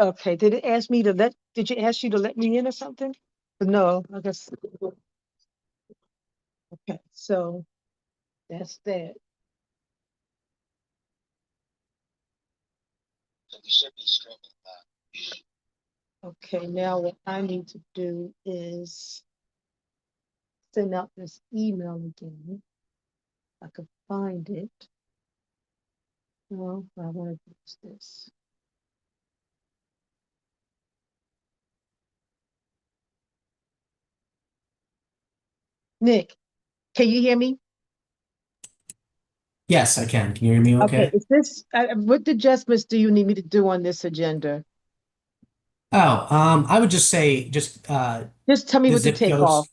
Okay, did it ask me to let, did you ask you to let me in or something? No, I guess, okay, so that's that. So we should be streaming Okay, now what I need to do is send out this email again. I could find it. Well, I want to use this. Nick, can you hear me? Yes, I can. Can you hear me Okay, okay? is this, what adjustments do you need me to do on this agenda? Oh, I would just say Just tell me the what to zip take off. codes.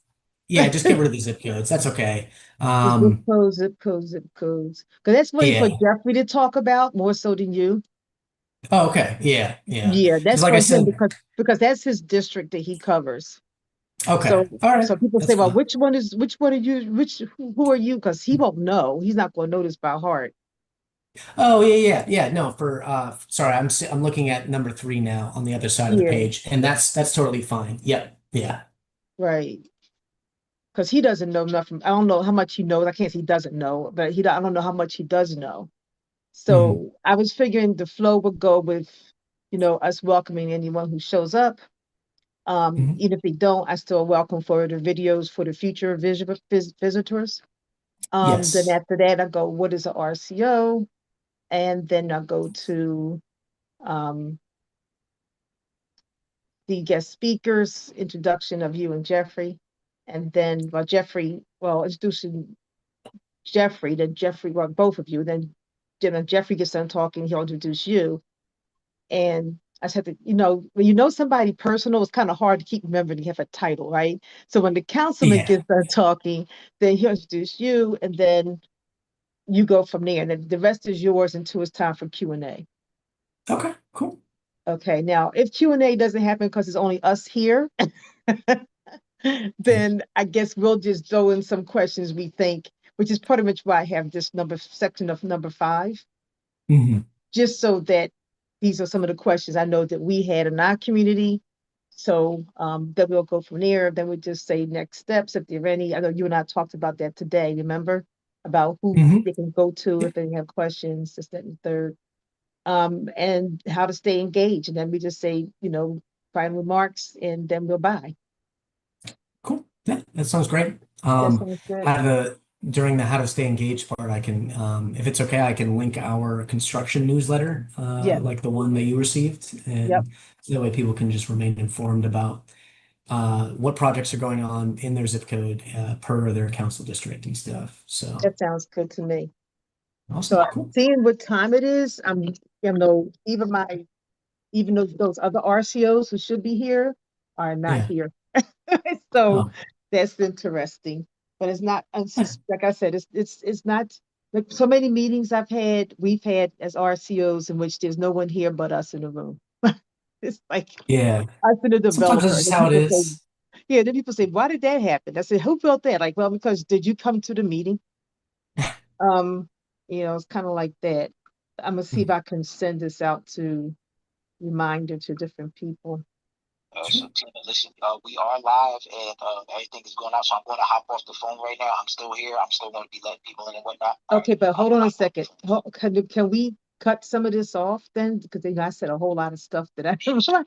Yeah, just get rid of the zip codes. That's okay. The zip Um, codes, zip codes, zip codes. Because that's really for yeah. Jeffrey to talk about more so than you. Oh, okay. Yeah, yeah. Yeah, Because that's like I for him said, because that's his district that he covers. okay. So All right. so people That's say, well, fine. which one are you, who are you? Because he won't know. He's not going to know this by heart. Oh, yeah, yeah, yeah. No, for sorry, I'm looking at number three now on the other side of the Yeah, page, and that's totally fine. Yep. Yeah. right. Because he doesn't know nothing. I don't know how much he knows. I can't say he doesn't know, but I don't know how much he does know. Hmm. So I was figuring the flow would go with, us welcoming anyone who shows up. Hmm. Even if they don't, I still welcome for the videos for the future visitors. Then Yes. after that, I go, what is a RCO? And then I go to um, the guest speakers, introduction of you and Jeffrey. And then, introducing Jeffrey, then Jeffrey, well, both of you, then Jeffrey gets done talking, he'll introduce you. And I said that, when you know somebody personal, it's kind of hard to keep remembering to have a title, right? So when the councilman Yeah. gets done talking, then he'll introduce you, and then you go from there. And then the rest is yours until it's time for Q&A. Okay. Cool. Okay, now if Q&A doesn't happen because it's only us here, Yeah. then I guess we'll just throw in some questions we think, which is pretty much why I have this section of number 5, Hmm. just so that these are some of the questions I know that we had in our community. So then we'll go from there. Then we just say next steps if there are any. I know you and I talked about that today, remember? About who Hmm. they can go to Yeah. if they have questions, this, that, and third. And how to stay engaged. And then we just say, final remarks, and then we'll buy. Cool. Yeah, that sounds great. That sounds good. How to during the how to stay engaged part, I can, if it's okay, I can link our construction newsletter, Yeah. like the one that you received, Yep. and so that way people can just remain informed about what projects are going on in their zip code per their council district and stuff. So That sounds good to me. So awesome, cool. seeing what time it is, even those other RCOs who should be here are not Yeah. here. So Oh, that's interesting. But it's not yeah. like I said, it's not like so many meetings we've had as RCOs in which there's no one here but us in the room. It's like Yeah. us and the Sometimes that's developer. And just then how it people say, is. yeah, then people say, why did that happen? I said, who built that? Like, well, because did you come to the meeting? Um, it's kind of like that. I'm gonna see if Mm, I can send this out to reminder to different people. sure. So Tina, listen, we are live and everything is going out. So I'm going to hop off the phone right now. I'm still here. I'm still going to be letting people in and whatnot. All right, Okay, but I'm hold gonna on a hop off the second. phone. Can we cut some of this off then? Because I said a whole lot of stuff that I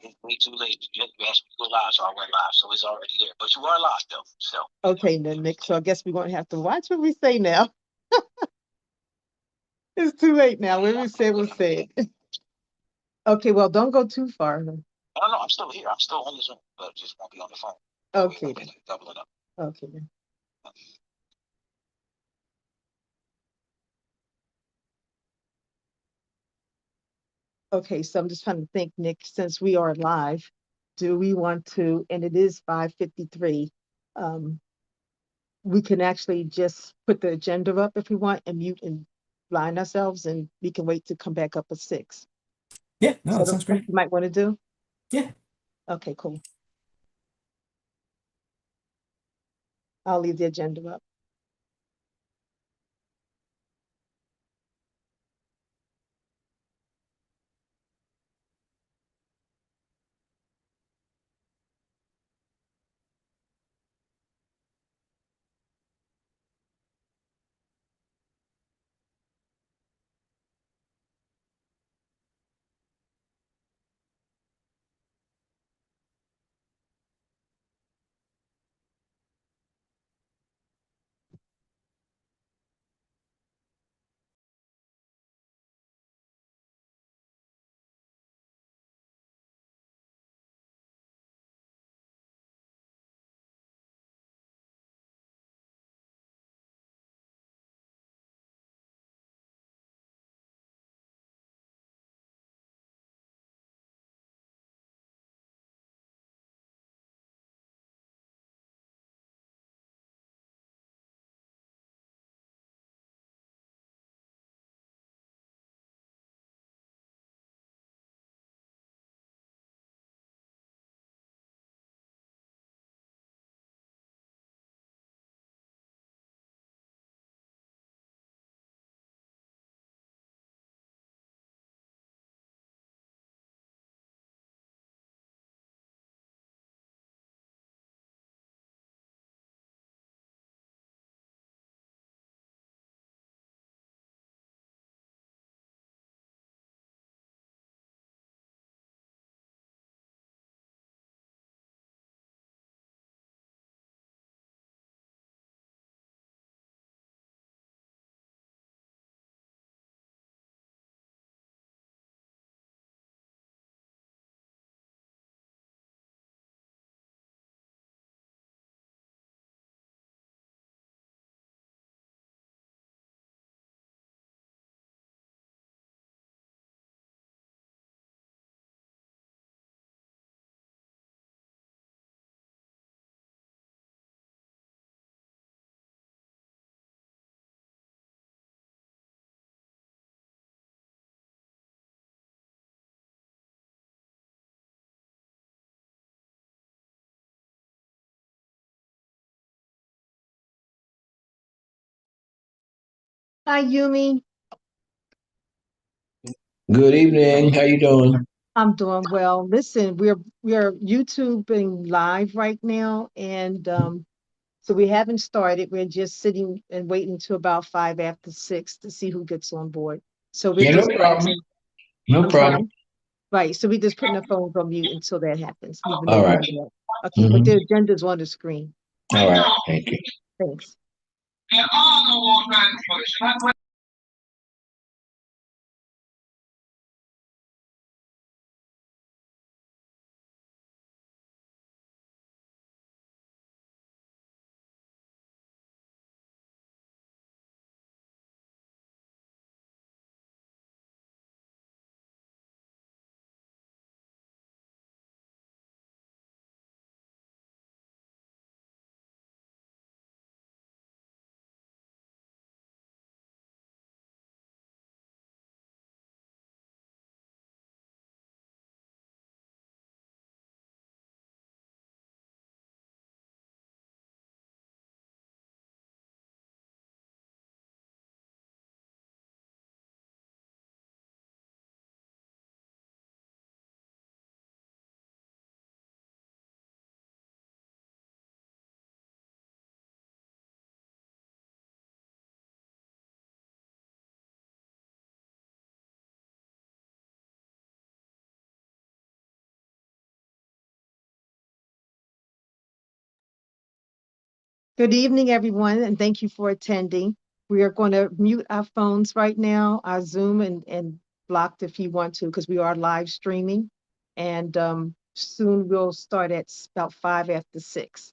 It's way too late. You asked me to go live, so I went live. So it's already there. But you are live though. So Okay, then Nick. So I guess we're gonna have to watch what we say now. It's too late now. What we said was said. Okay, well, don't go too far then. no, no, I'm still here. I'm still on the Zoom, but just won't be on the phone. That way Okay I can then. double it up. Okay then. Okay, so I'm just trying to think, Nick, since we are live, do we want to, and it is 5:53, um, we can actually just put the agenda up if we want and mute and blind ourselves, and we can wait to come back up at 6. Yeah, no, So that that's sounds something great. you might want to do. Yeah. Okay, cool. I'll leave the agenda up. Hi, Yumi. Good evening. How you doing? I'm doing well. Listen, we're YouTubing live right now, and so we haven't started. We're just sitting and waiting till about 5 after 6 to see who gets on board. So we're Yeah, no just problem. waiting. No I'm problem. sorry. Right. So we're just putting the phones on mute until that happens, leaving no All right. room there. Okay, but Mm-hmm. the agenda's on the screen. All right. Thank you. Thanks. Good evening, everyone, and thank you for attending. We are going to mute our phones right now, our Zoom and blocked if you want to, because we are live streaming. And soon we'll start at about 5 after 6.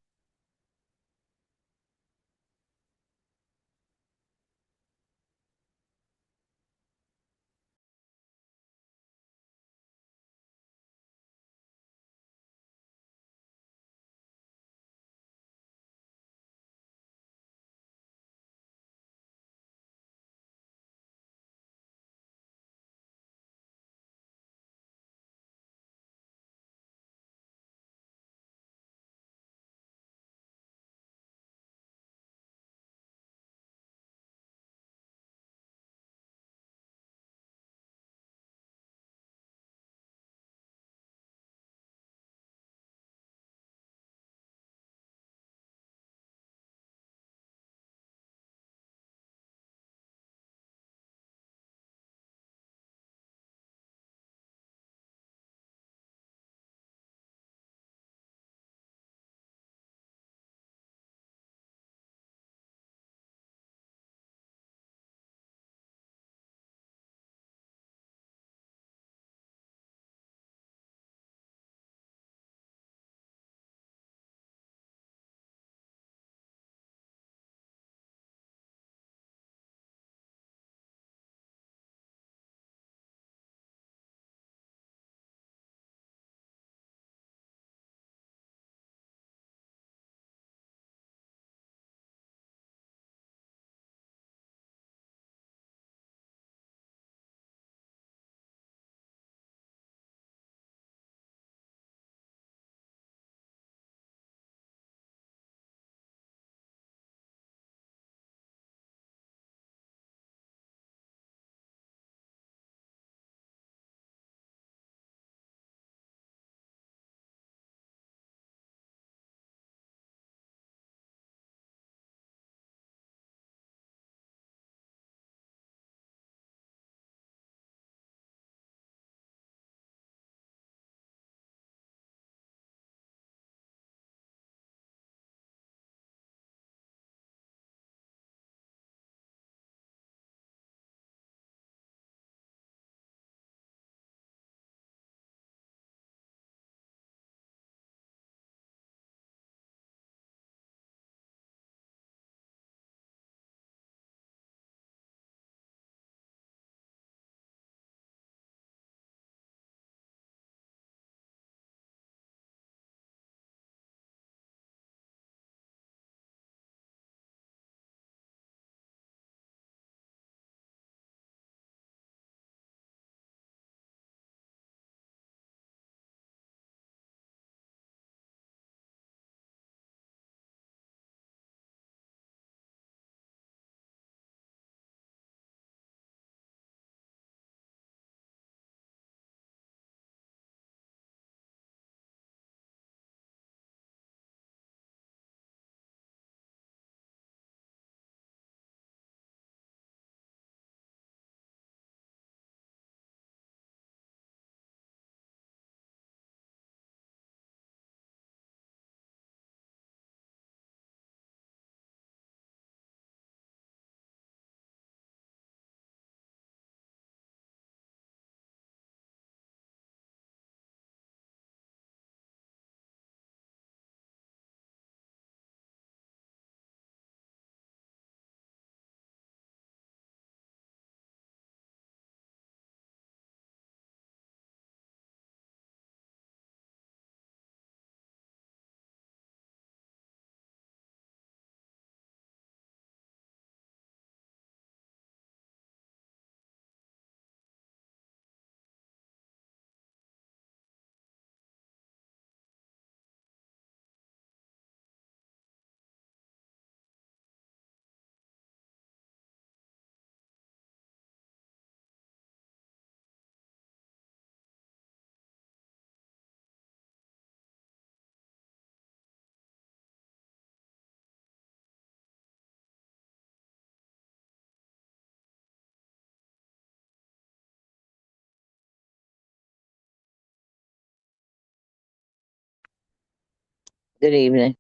Good evening.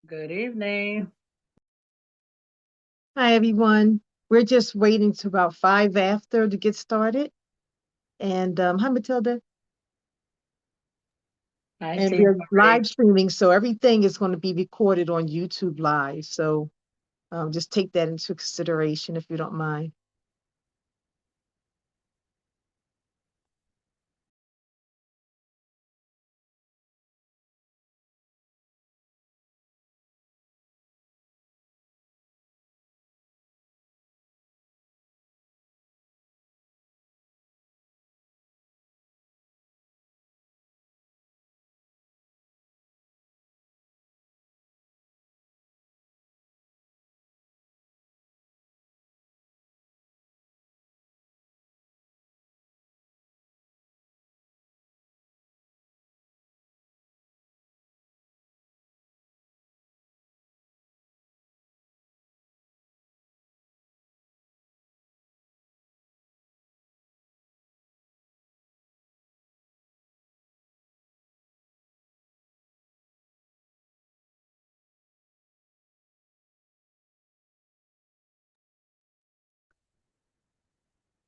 Good evening. Hi, everyone. We're just waiting to about 5 after to get started. And hi, Matilda. Hi, And Tina we're Marie. live streaming, so everything is going to be recorded on YouTube Live. So just take that into consideration if you don't mind.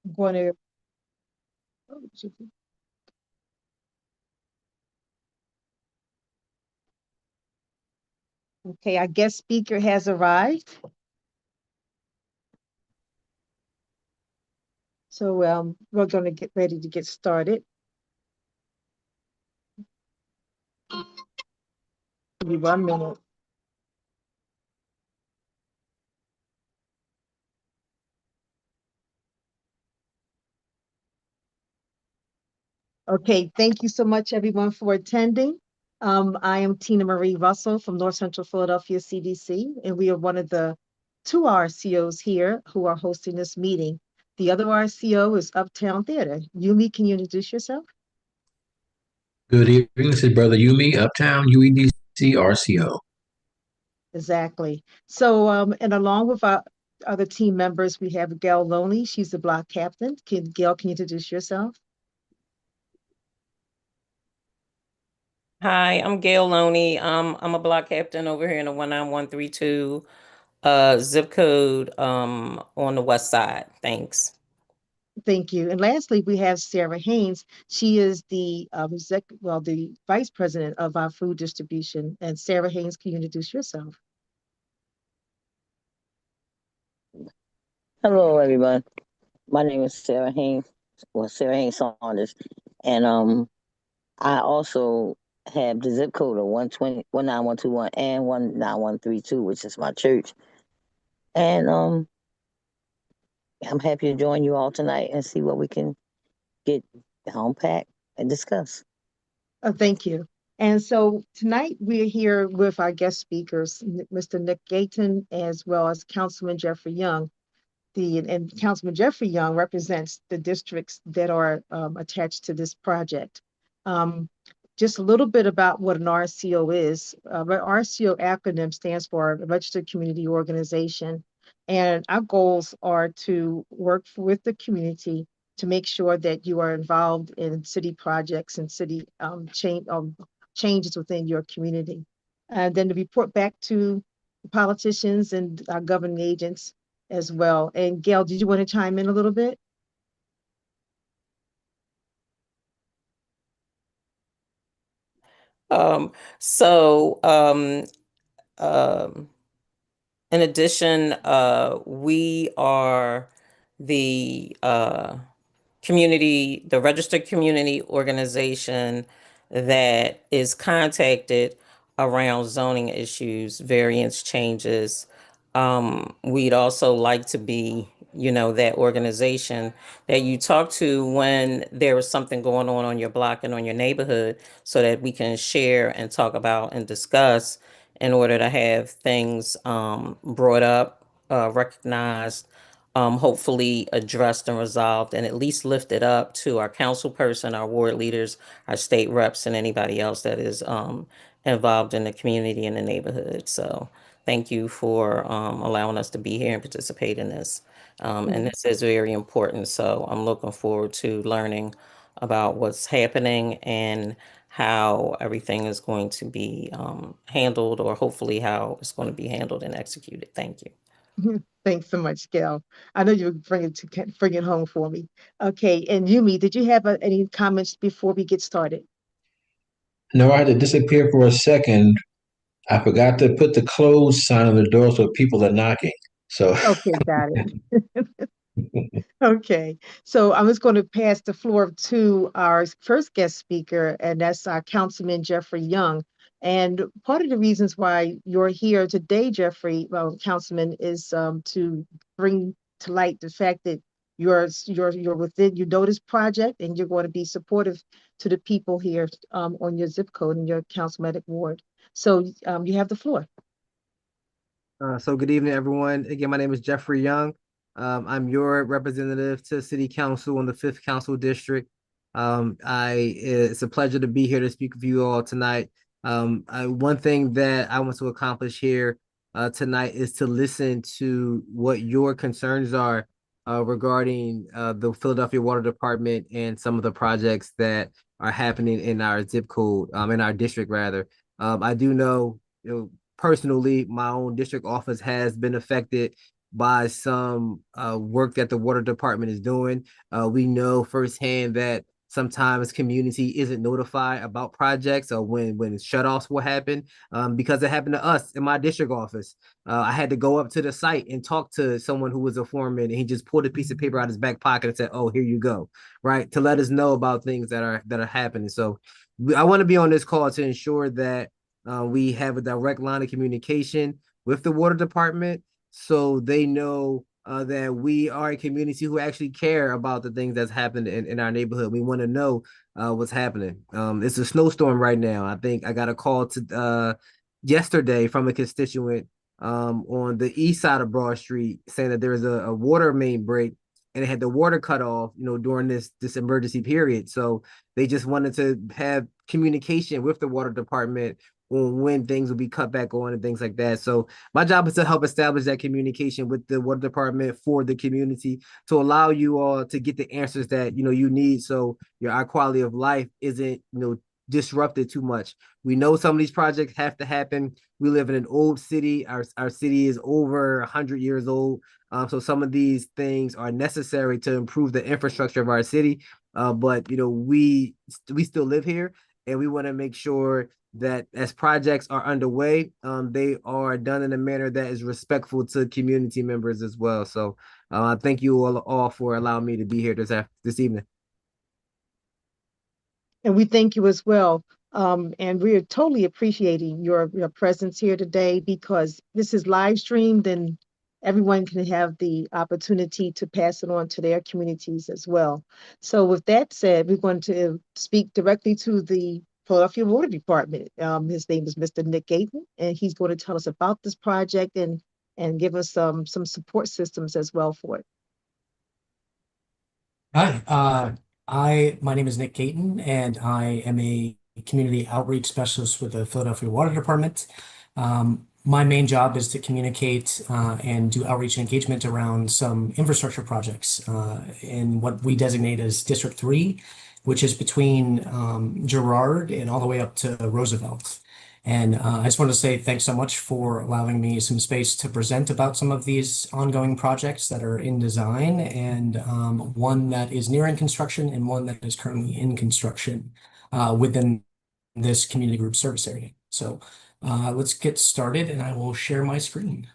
I'm going to. Okay, our guest speaker has arrived. So we're going to get ready to get started. Give me 1 minute. Okay, thank you so much, everyone, for attending. I am Tina Marie Russell from North Central Philadelphia CDC, and we are one of the two RCOs here who are hosting this meeting. The other RCO is Uptown Theater. Yumi, can you introduce yourself? Good evening. This is Brother Yumi, Uptown UEDC RCO. Exactly. So, and along with our other team members, we have Gail Loney. She's the block captain. Gail, can you introduce yourself? Hi, I'm Gail Loney. I'm a block captain over here in the 19132 zip code on the west side. Thanks. Thank you. And lastly, we have Sarah Haynes. She is the the vice president of our food distribution. And Sarah Haynes, can you introduce yourself? Hello, everyone. My name is Sarah Haynes, or Sarah Haynes Saunders, and I also have the zip code of 19121 and 19132, which is my church. And I'm happy to join you all tonight and see what we can get unpacked and discuss. Thank you. And so tonight we're here with our guest speakers, Mr. Nick Gayton, as well as Councilman Jeffrey Young. And Councilman Jeffrey Young represents the districts that are attached to this project. Um, just a little bit about what an RCO is. RCO acronym stands for Registered Community Organization. And our goals are to work with the community to make sure that you are involved in city projects and city changes within your community. And then to report back to politicians and our governing agents as well. And Gail, did you want to chime in a little bit? Um, so um, um, in addition, we are the the registered community organization that is contacted around zoning issues, variance changes. We'd also like to be, that organization that you talk to when there is something going on your block and on your neighborhood so that we can share and talk about and discuss in order to have things brought up, recognized, hopefully addressed and resolved, and at least lifted up to our council person, our ward leaders, our state reps, and anybody else that is involved in the community and the neighborhood. So thank you for allowing us to be here and participate in this. And this is very important. So I'm looking forward to learning about what's happening and how everything is going to be handled, or hopefully how it's going to be handled and executed. Thank you. Thanks so much, Gail. I know you bring it home for me. Okay, and Yumi, did you have any comments before we get started? No, I had to disappear for a second. I forgot to put the close sign on the door so people are knocking. So, Okay, got it. Okay, so I'm just going to pass the floor to our first guest speaker, and that's our Councilman Jeffrey Young. And part of the reasons why you're here today, Jeffrey, well, Councilman, is to bring to light the fact that you're within, you know, this project, and you're going to be supportive to the people here on your zip code and your councilmanic ward. So you have the floor. So good evening, everyone. Again, my name is Jeffrey Young. I'm your representative to City Council in the 5th Council District. It's a pleasure to be here to speak with you all tonight. One thing that I want to accomplish here tonight is to listen to what your concerns are regarding the Philadelphia Water Department and some of the projects that are happening in our zip code, in our district rather. I do know, personally, my own district office has been affected by some work that the water department is doing. We know firsthand that sometimes community isn't notified about projects or when shutoffs will happen, because it happened to us in my district office. I had to go up to the site and talk to someone who was a foreman, and he just pulled a piece of paper out of his back pocket and said, "Oh, here you go," right, to let us know about things that are happening. So I want to be on this call to ensure that we have a direct line of communication with the water department so they know that we are a community who actually care about the things that's happened in our neighborhood. We want to know what's happening. It's a snowstorm right now. I think I got a call yesterday from a constituent on the east side of Broad Street saying that there is a water main break and it had the water cut off, during this emergency period. So they just wanted to have communication with the water department on when things will be cut back on and things like that. So my job is to help establish that communication with the water department for the community to allow you all to get the answers that you need, so our quality of life isn't disrupted too much. We know some of these projects have to happen. We live in an old city. Our city is over 100 years old. So some of these things are necessary to improve the infrastructure of our city. But we still live here, and we want to make sure that as projects are underway, they are done in a manner that is respectful to community members as well. So thank you all for allowing me to be here this evening. And we thank you as well. And we are totally appreciating your presence here today, because this is live streamed and everyone can have the opportunity to pass it on to their communities as well. So with that said, we're going to speak directly to the Philadelphia Water Department. His name is Mr. Nick Gayton, and he's going to tell us about this project and give us some support systems as well for it. Hi, my name is Nick Gayton, and I am a community outreach specialist with the Philadelphia Water Department. My main job is to communicate and do outreach and engagement around some infrastructure projects in what we designate as District 3, which is between Girard and all the way up to Roosevelt. And I just want to say thanks so much for allowing me some space to present about some of these ongoing projects that are in design, and one that is nearing construction and one that is currently in construction within this community group service area. So let's get started, and I will share my screen.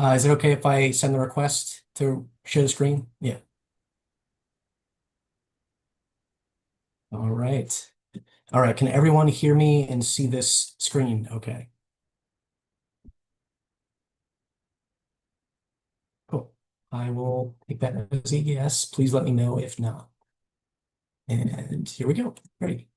Is it okay if I send the request to share the screen? Yeah. All right. All right, can everyone hear me and see this screen? Okay. Cool. I will take that as a yes. Please let me know if not. And here we go. Ready.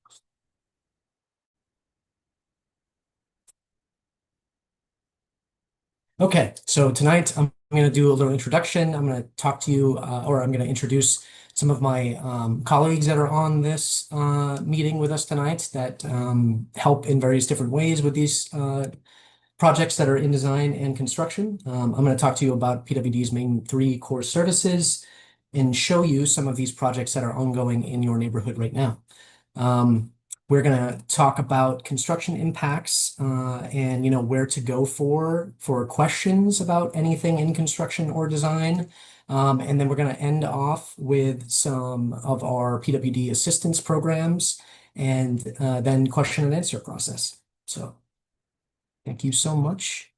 Okay, so tonight I'm going to do a little introduction. I'm going to talk to you, or I'm going to introduce some of my colleagues that are on this meeting with us tonight that help in various different ways with these projects that are in design and construction. I'm going to talk to you about PWD's main 3 core services and show you some of these projects that are ongoing in your neighborhood right now. We're going to talk about construction impacts and where to go for questions about anything in construction or design. And then we're going to end off with some of our PWD assistance programs and then question and answer process. So thank you so much.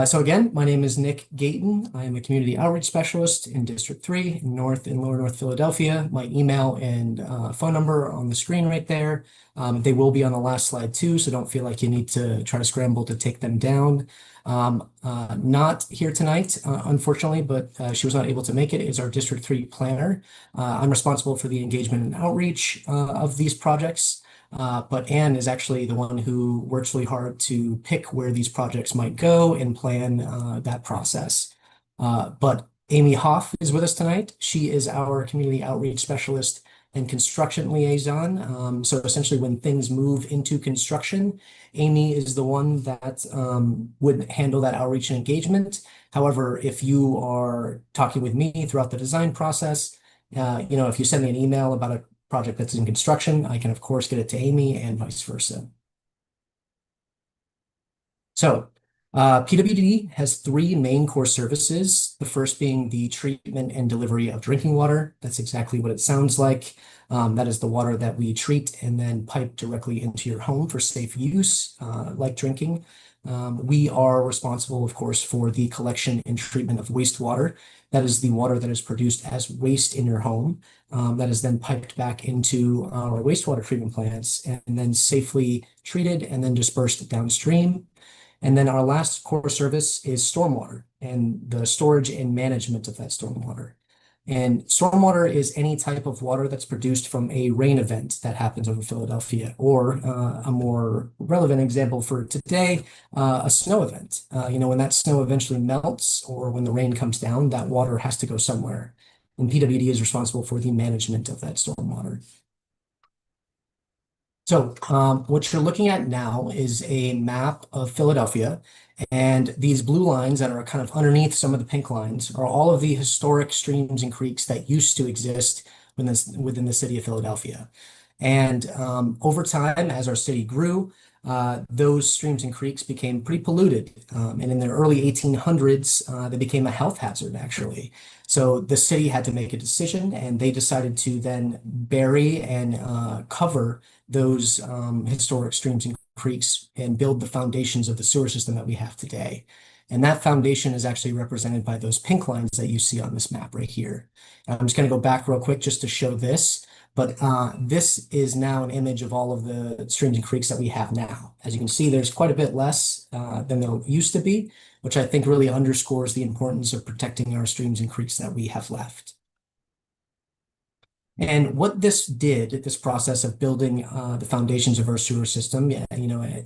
So again, my name is Nick Gayton. I am a community outreach specialist in District 3 in North and Lower North Philadelphia. My email and phone number are on the screen right there. They will be on the last slide too, so don't feel like you need to try to scramble to take them down. Not here tonight, unfortunately, but she was not able to make it, is our District 3 planner. I'm responsible for the engagement and outreach of these projects. But Anne is actually the one who works really hard to pick where these projects might go and plan that process. But Amy Hoff is with us tonight. She is our community outreach specialist and construction liaison. So essentially when things move into construction, Amy is the one that would handle that outreach and engagement. However, if you are talking with me throughout the design process, if you send me an email about a project that's in construction, I can of course get it to Amy and vice versa. So PWD has 3 main core services, the first being the treatment and delivery of drinking water. That's exactly what it sounds like. That is the water that we treat and then pipe directly into your home for safe use, like drinking. We are responsible, of course, for the collection and treatment of wastewater. That is the water that is produced as waste in your home. That is then piped back into our wastewater treatment plants and then safely treated and then dispersed downstream. And then our last core service is stormwater and the storage and management of that stormwater. And stormwater is any type of water that's produced from a rain event that happens over Philadelphia, or a more relevant example for today, a snow event. When that snow eventually melts or when the rain comes down, that water has to go somewhere. And PWD is responsible for the management of that stormwater. So what you're looking at now is a map of Philadelphia, and these blue lines that are kind of underneath some of the pink lines are all of the historic streams and creeks that used to exist within the city of Philadelphia. And over time, as our city grew, those streams and creeks became pretty polluted. And in the early 1800s, they became a health hazard, actually. So the city had to make a decision, and they decided to then bury and cover those historic streams and creeks and build the foundations of the sewer system that we have today. And that foundation is actually represented by those pink lines that you see on this map right here. I'm just going to go back real quick just to show this. But this is now an image of all of the streams and creeks that we have now. As you can see, there's quite a bit less than there used to be, which I think really underscores the importance of protecting our streams and creeks that we have left. And what this did, this process of building the foundations of our sewer system,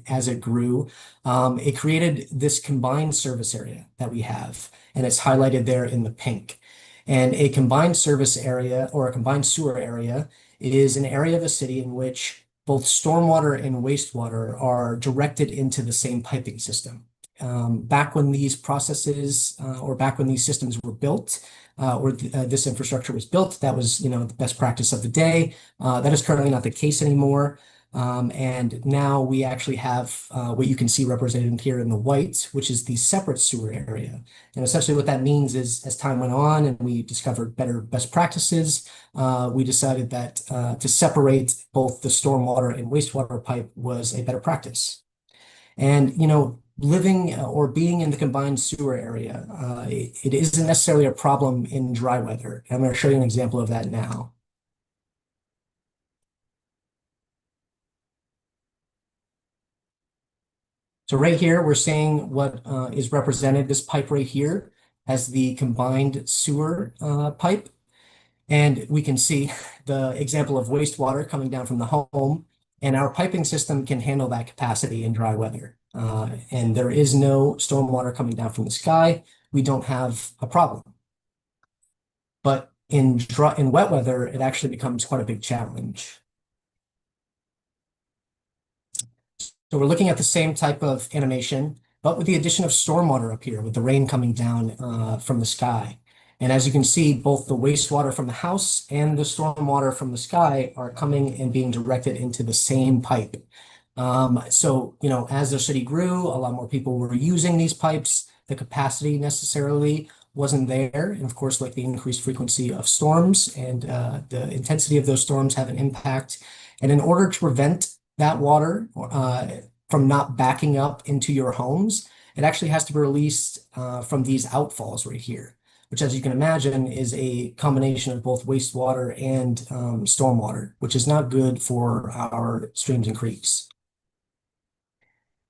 as it grew, it created this combined service area that we have, and it's highlighted there in the pink. And a combined service area or a combined sewer area is an area of a city in which both stormwater and wastewater are directed into the same piping system. Back when these processes or back when these systems were built, this infrastructure was built, that was the best practice of the day. That is currently not the case anymore. And now we actually have what you can see represented here in the white, which is the separate sewer area. And essentially what that means is as time went on and we discovered better best practices, we decided that to separate both the stormwater and wastewater pipe was a better practice. And, living or being in the combined sewer area, it isn't necessarily a problem in dry weather. I'm going to show you an example of that now. So right here, we're seeing what is represented, this pipe right here, as the combined sewer pipe. And we can see the example of wastewater coming down from the home, and our piping system can handle that capacity in dry weather. And there is no stormwater coming down from the sky. We don't have a problem. But in wet weather, it actually becomes quite a big challenge. So we're looking at the same type of animation, but with the addition of stormwater up here, with the rain coming down from the sky. And as you can see, both the wastewater from the house and the stormwater from the sky are coming and being directed into the same pipe. So, as the city grew, a lot more people were using these pipes. The capacity necessarily wasn't there. And of course, like the increased frequency of storms and the intensity of those storms have an impact. And in order to prevent that water from not backing up into your homes, it actually has to be released from these outfalls right here, which, as you can imagine, is a combination of both wastewater and stormwater, which is not good for our streams and creeks.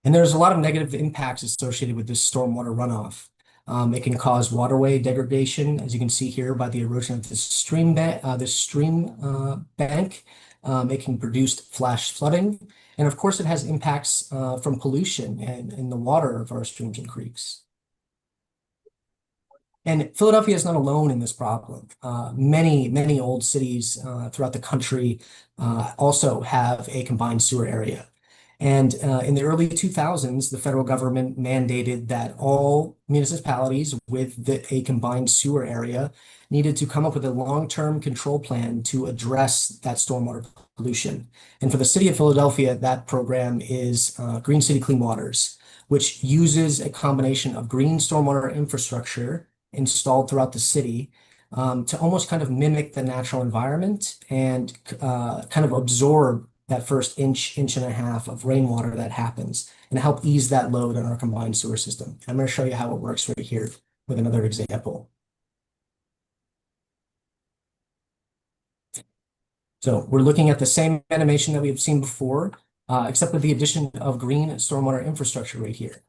And there's a lot of negative impacts associated with this stormwater runoff. It can cause waterway degradation, as you can see here by the erosion of this stream bank. It can produce flash flooding. And of course, it has impacts from pollution and in the water of our streams and creeks. And Philadelphia is not alone in this problem. Many old cities throughout the country also have a combined sewer area. And in the early 2000s, the federal government mandated that all municipalities with a combined sewer area needed to come up with a long-term control plan to address that stormwater pollution. And for the city of Philadelphia, that program is Green City Clean Waters, which uses a combination of green stormwater infrastructure installed throughout the city to almost kind of mimic the natural environment and kind of absorb that first inch and a half of rainwater that happens and help ease that load on our combined sewer system. I'm going to show you how it works right here with another example. So we're looking at the same animation that we've seen before, except with the addition of green stormwater infrastructure right here.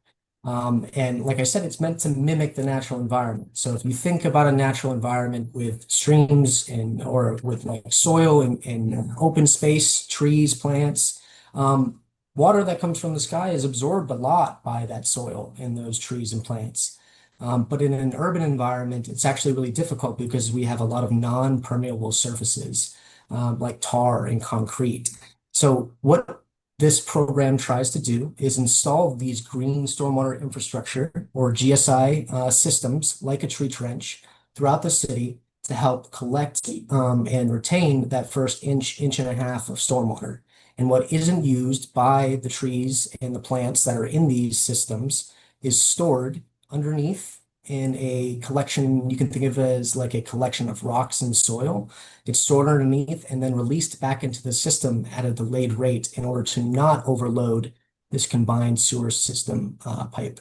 And like I said, it's meant to mimic the natural environment. So if you think about a natural environment with streams or with like soil and open space, trees, plants, water that comes from the sky is absorbed a lot by that soil and those trees and plants. But in an urban environment, it's actually really difficult because we have a lot of non-permeable surfaces like tar and concrete. So what this program tries to do is install these green stormwater infrastructure or GSI systems like a tree trench throughout the city to help collect and retain that first inch and a half of stormwater. And what isn't used by the trees and the plants that are in these systems is stored underneath in a collection. You can think of it as like a collection of rocks and soil. It's stored underneath and then released back into the system at a delayed rate in order to not overload this combined sewer system pipe.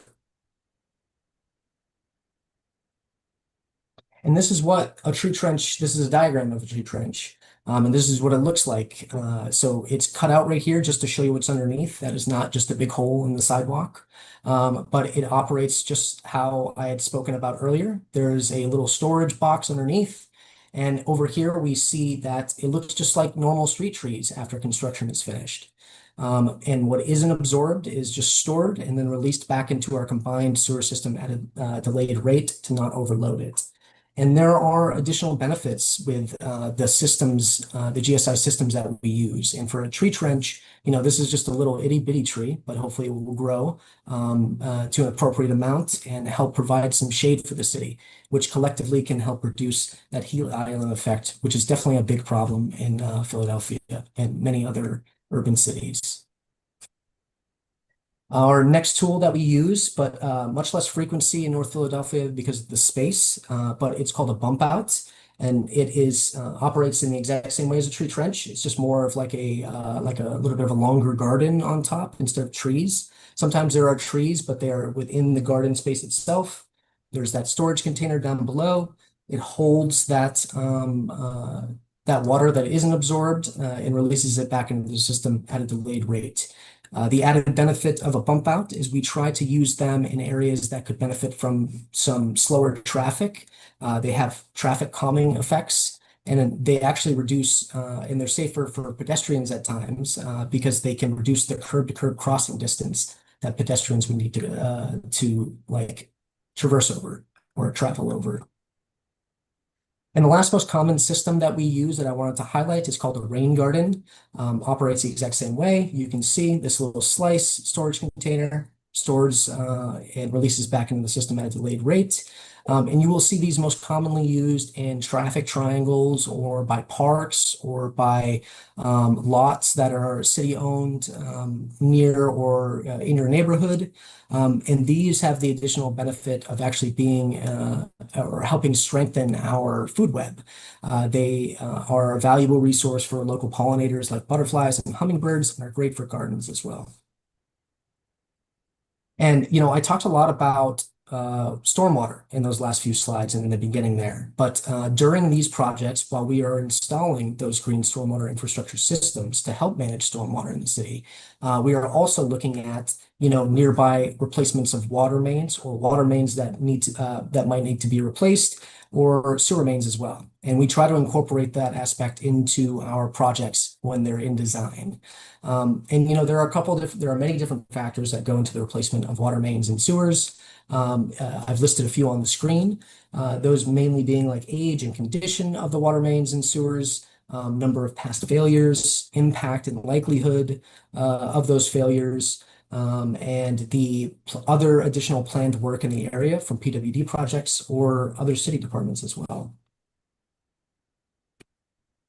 And this is what a tree trench, this is a diagram of a tree trench. And this is what it looks like. So it's cut out right here just to show you what's underneath. That is not just a big hole in the sidewalk, but it operates just how I had spoken about earlier. There's a little storage box underneath. And over here, we see that it looks just like normal street trees after construction is finished. And what isn't absorbed is just stored and then released back into our combined sewer system at a delayed rate to not overload it. And there are additional benefits with the systems, the GSI systems that we use. And for a tree trench, this is just a little itty bitty tree, but hopefully it will grow to an appropriate amount and help provide some shade for the city, which collectively can help reduce that heat island effect, which is definitely a big problem in Philadelphia and many other urban cities. Our next tool that we use, but much less frequency in North Philadelphia because of the space, but it's called a bump out, and it is operates in the exact same way as a tree trench. It's just more of like a little bit of a longer garden on top instead of trees. Sometimes there are trees, but they are within the garden space itself. There's that storage container down below. It holds that water that isn't absorbed and releases it back into the system at a delayed rate. The added benefit of a bump out is we try to use them in areas that could benefit from some slower traffic. They have traffic calming effects, and they actually reduce, and they're safer for pedestrians at times because they can reduce the curb-to-curb crossing distance that pedestrians would need to like traverse over or travel over. And the last most common system that we use that I wanted to highlight is called a rain garden. Operates the exact same way. You can see this little slice storage container stores and releases back into the system at a delayed rate. And you will see these most commonly used in traffic triangles or by parks or by lots that are city-owned near or in your neighborhood. And these have the additional benefit of actually being or helping strengthen our food web. They are a valuable resource for local pollinators like butterflies and hummingbirds, and are great for gardens as well. And, I talked a lot about stormwater in those last few slides and in the beginning there. But during these projects, while we are installing those green stormwater infrastructure systems to help manage stormwater in the city, we are also looking at, nearby replacements of water mains or water mains that might need to be replaced, or sewer mains as well. And we try to incorporate that aspect into our projects when they're in design. And there are many different factors that go into the replacement of water mains and sewers. I've listed a few on the screen, those mainly being like age and condition of the water mains and sewers, number of past failures, impact and likelihood of those failures, and the other additional planned work in the area from PWD projects or other city departments as well.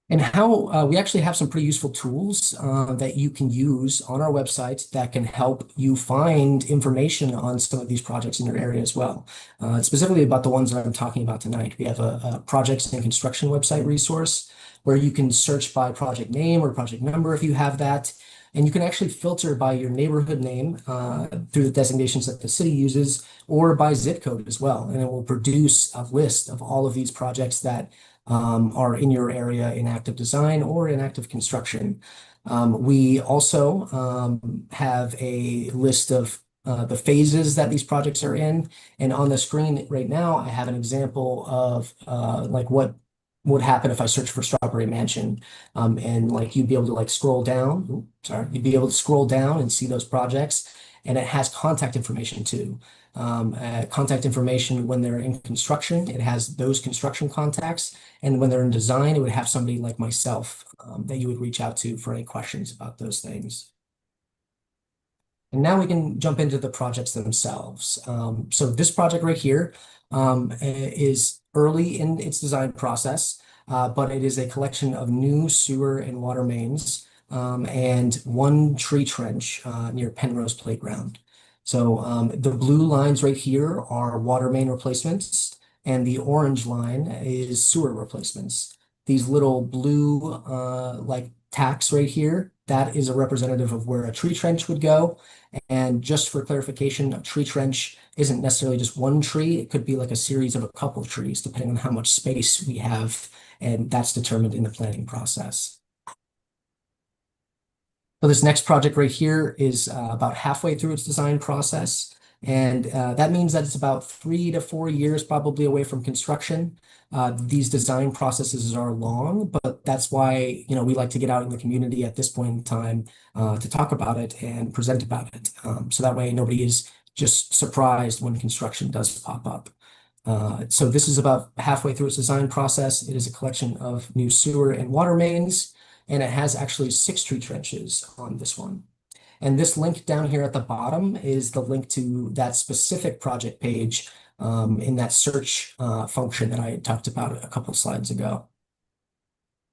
And how we actually have some pretty useful tools that you can use on our website that can help you find information on some of these projects in your area as well. Specifically about the ones that I'm talking about tonight. We have a projects and construction website resource where you can search by project name or project number if you have that. And you can actually filter by your neighborhood name through the designations that the city uses, or by zip code as well. And it will produce a list of all of these projects that are in your area in active design or in active construction. We also have a list of the phases that these projects are in. And on the screen right now, I have an example of like what would happen if I search for Strawberry Mansion. And like you'd be able to like scroll down, you'd be able to scroll down and see those projects. And it has contact information too. Contact information when they're in construction, it has those construction contacts. And when they're in design, it would have somebody like myself that you would reach out to for any questions about those things. And now we can jump into the projects themselves. So this project right here is early in its design process, but it is a collection of new sewer and water mains and one tree trench near Penrose Playground. So the blue lines right here are water main replacements, and the orange line is sewer replacements. These little blue like tacks right here, that is a representative of where a tree trench would go. And just for clarification, a tree trench isn't necessarily just one tree. It could be like a series of a couple of trees, depending on how much space we have, and that's determined in the planning process. So this next project right here is about halfway through its design process. And that means that it's about 3 to 4 years probably away from construction. These design processes are long, but that's why we like to get out in the community at this point in time to talk about it and present about it. So that way nobody is just surprised when construction does pop up. So this is about halfway through its design process. It is a collection of new sewer and water mains, and it has actually 6 tree trenches on this one. And this link down here at the bottom is the link to that specific project page in that search function that I talked about a couple of slides ago.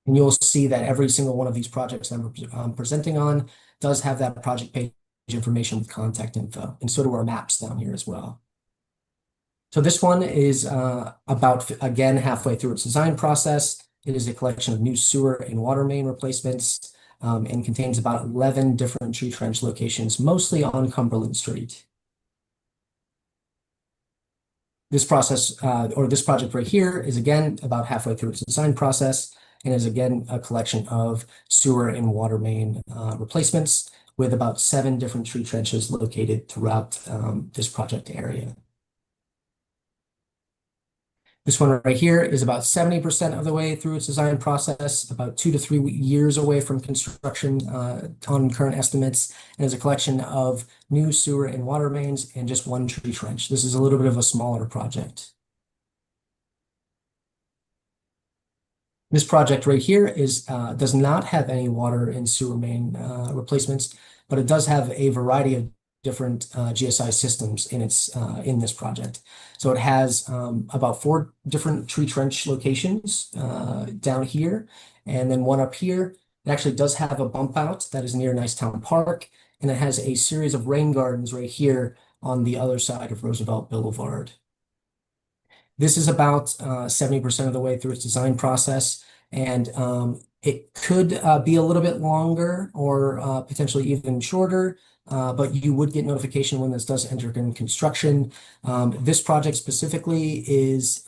And you'll see that every single one of these projects that I'm presenting on does have that project page information with contact info, and so do our maps down here as well. So this one is about, again, halfway through its design process. It is a collection of new sewer and water main replacements and contains about 11 different tree trench locations, mostly on Cumberland Street. This process, or this project right here, is again about halfway through its design process and is again a collection of sewer and water main replacements with about 7 different tree trenches located throughout this project area. This one right here is about 70% of the way through its design process, about 2 to 3 years away from construction on current estimates, and is a collection of new sewer and water mains and just 1 tree trench. This is a little bit of a smaller project. This project right here does not have any water and sewer main replacements, but it does have a variety of different GSI systems in this project. So it has about 4 different tree trench locations down here, and then one up here. It actually does have a bump out that is near Nicetown Park, and it has a series of rain gardens right here on the other side of Roosevelt Boulevard. This is about 70% of the way through its design process, and it could be a little bit longer or potentially even shorter, but you would get notification when this does enter in construction. This project specifically is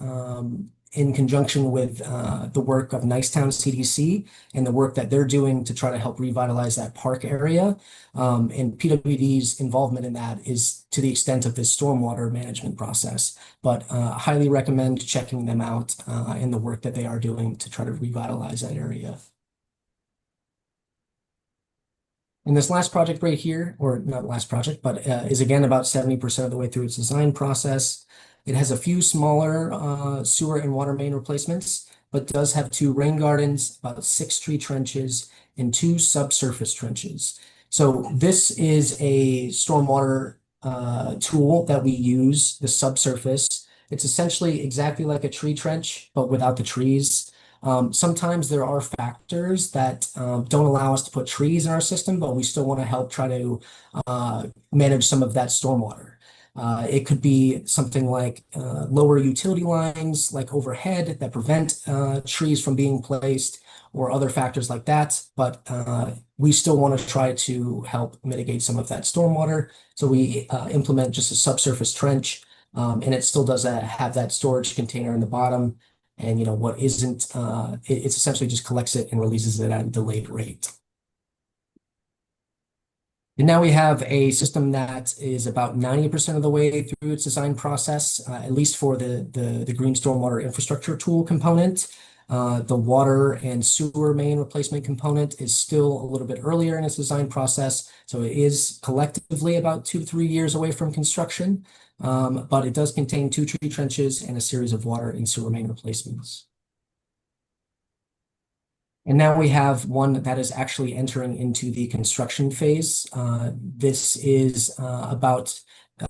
in conjunction with the work of Nicetown CDC and the work that they're doing to try to help revitalize that park area. And PWD's involvement in that is to the extent of this stormwater management process, but highly recommend checking them out in the work that they are doing to try to revitalize that area. And this last project right here, or not last project, but is again about 70% of the way through its design process. It has a few smaller sewer and water main replacements, but does have 2 rain gardens, about 6 tree trenches, and 2 subsurface trenches. So this is a stormwater tool that we use, the subsurface. It's essentially exactly like a tree trench, but without the trees. Sometimes there are factors that don't allow us to put trees in our system, but we still want to help try to manage some of that stormwater. It could be something like lower utility lines, like overhead, that prevent trees from being placed, or other factors like that. But we still want to try to help mitigate some of that stormwater. So we implement just a subsurface trench, and it still does have that storage container in the bottom. And what isn't, it's essentially just collects it and releases it at a delayed rate. And now we have a system that is about 90% of the way through its design process, at least for the green stormwater infrastructure tool component. The water and sewer main replacement component is still a little bit earlier in its design process, so it is collectively about 2 to 3 years away from construction, but it does contain 2 tree trenches and a series of water and sewer main replacements. And now we have one that is actually entering into the construction phase. This is about,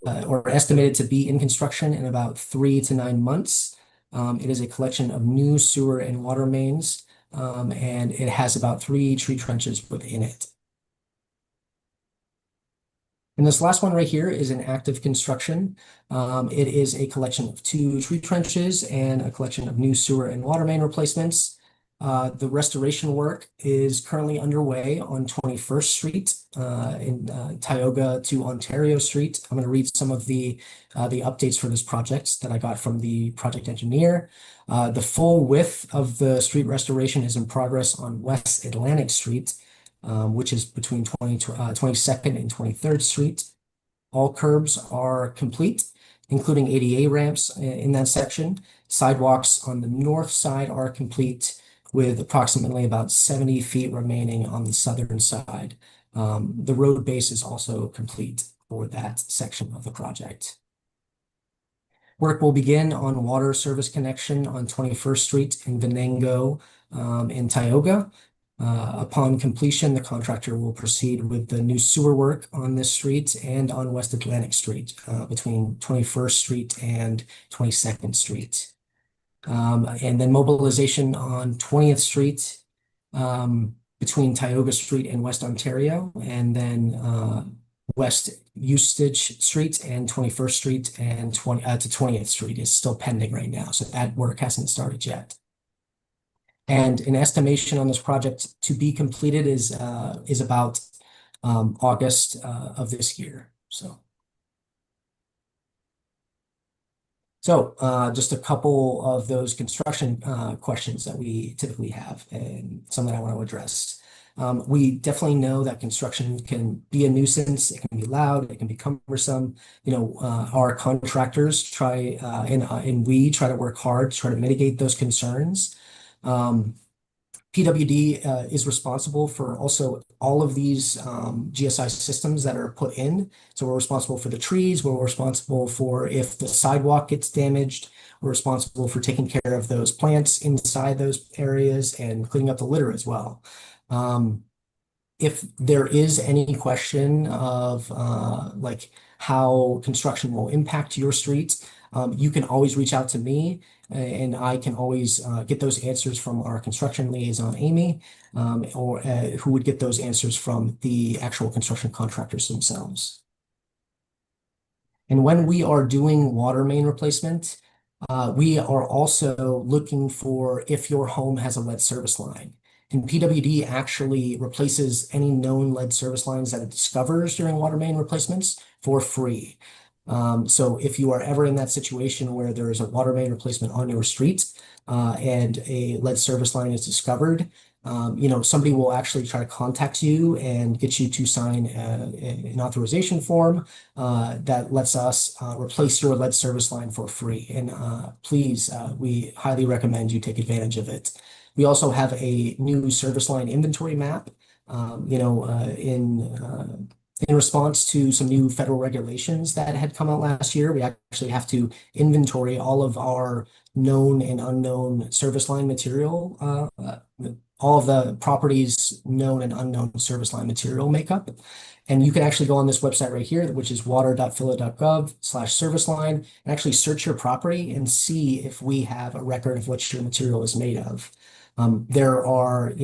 or estimated to be in construction in about 3 to 9 months. It is a collection of new sewer and water mains, and it has about 3 tree trenches within it. And this last one right here is an active construction. It is a collection of 2 tree trenches and a collection of new sewer and water main replacements. The restoration work is currently underway on 21st Street in Tioga to Ontario Street. I'm going to read some of the updates for this project that I got from the project engineer. The full width of the street restoration is in progress on West Atlantic Street, which is between 22nd and 23rd Street. All curbs are complete, including ADA ramps in that section. Sidewalks on the north side are complete, with approximately about 70 feet remaining on the southern side. The road base is also complete for that section of the project. Work will begin on water service connection on 21st Street in Venango in Tioga. Upon completion, the contractor will proceed with the new sewer work on this street and on West Atlantic Street between 21st Street and 22nd Street. And then mobilization on 20th Street between Tioga Street and West Ontario, and then West Eustage Street and 21st Street and to 20th Street is still pending right now. So that work hasn't started yet. And an estimation on this project to be completed is about August of this year. So just a couple of those construction questions that we typically have, and some that I want to address. We definitely know that construction can be a nuisance. It can be loud. It can be cumbersome. Our contractors try and we try to work hard to try to mitigate those concerns. PWD is responsible for also all of these GSI systems that are put in. So we're responsible for the trees. We're responsible for if the sidewalk gets damaged. We're responsible for taking care of those plants inside those areas and cleaning up the litter as well. if there is any question of like how construction will impact your street, you can always reach out to me, and I can always get those answers from our construction liaison, Amy, or who would get those answers from the actual construction contractors themselves. And when we are doing water main replacement, we are also looking for if your home has a lead service line. And PWD actually replaces any known lead service lines that it discovers during water main replacements for free. So if you are ever in that situation where there is a water main replacement on your street and a lead service line is discovered, somebody will actually try to contact you and get you to sign an authorization form that lets us replace your lead service line for free. And please, we highly recommend you take advantage of it. We also have a new service line inventory map, in response to some new federal regulations that had come out last year. We actually have to inventory all of our known and unknown service line material, all of the properties known and unknown service line material makeup. And you can actually go on this website right here, which is water.phila.gov/service line, and actually search your property and see if we have a record of what your material is made of. There are,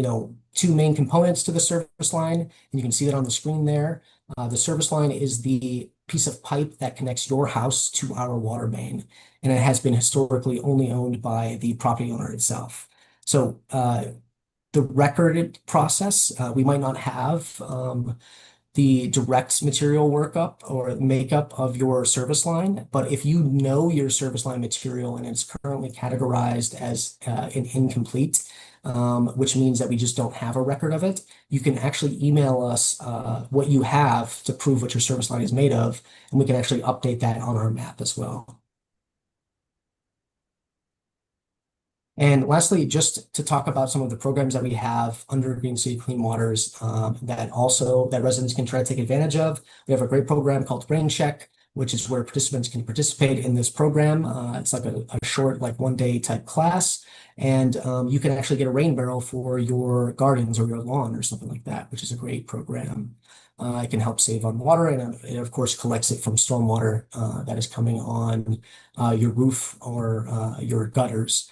two main components to the service line, and you can see that on the screen there. The service line is the piece of pipe that connects your house to our water main, and it has been historically only owned by the property owner itself. So the recorded process, we might not have the direct material workup or makeup of your service line, but if you know your service line material and it's currently categorized as an incomplete, which means that we just don't have a record of it, you can actually email us what you have to prove what your service line is made of, and we can actually update that on our map as well. And lastly, just to talk about some of the programs that we have under Green City Clean Waters that residents can try to take advantage of. We have a great program called Rain Check, which is where participants can participate in this program. It's like a short, like 1-day type class. And you can actually get a rain barrel for your gardens or your lawn or something like that, which is a great program. It can help save on water, and it of course collects it from stormwater that is coming on your roof or your gutters.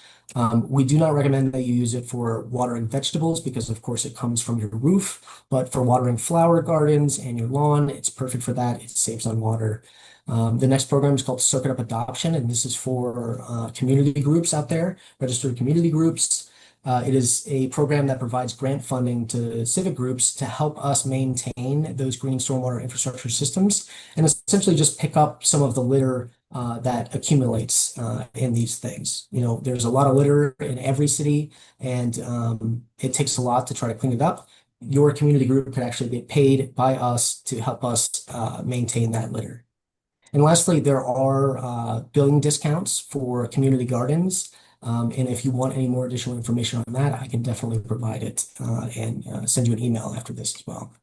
We do not recommend that you use it for watering vegetables because, of course, it comes from your roof. But for watering flower gardens and your lawn, it's perfect for that. It saves on water. The next program is called Circuit Up Adoption, and this is for community groups out there, registered community groups. It is a program that provides grant funding to civic groups to help us maintain those green stormwater infrastructure systems and essentially just pick up some of the litter that accumulates in these things. There's a lot of litter in every city, and it takes a lot to try to clean it up. Your community group could actually get paid by us to help us maintain that litter. And lastly, there are billing discounts for community gardens. And if you want any more additional information on that, I can definitely provide it and send you an email after this as well.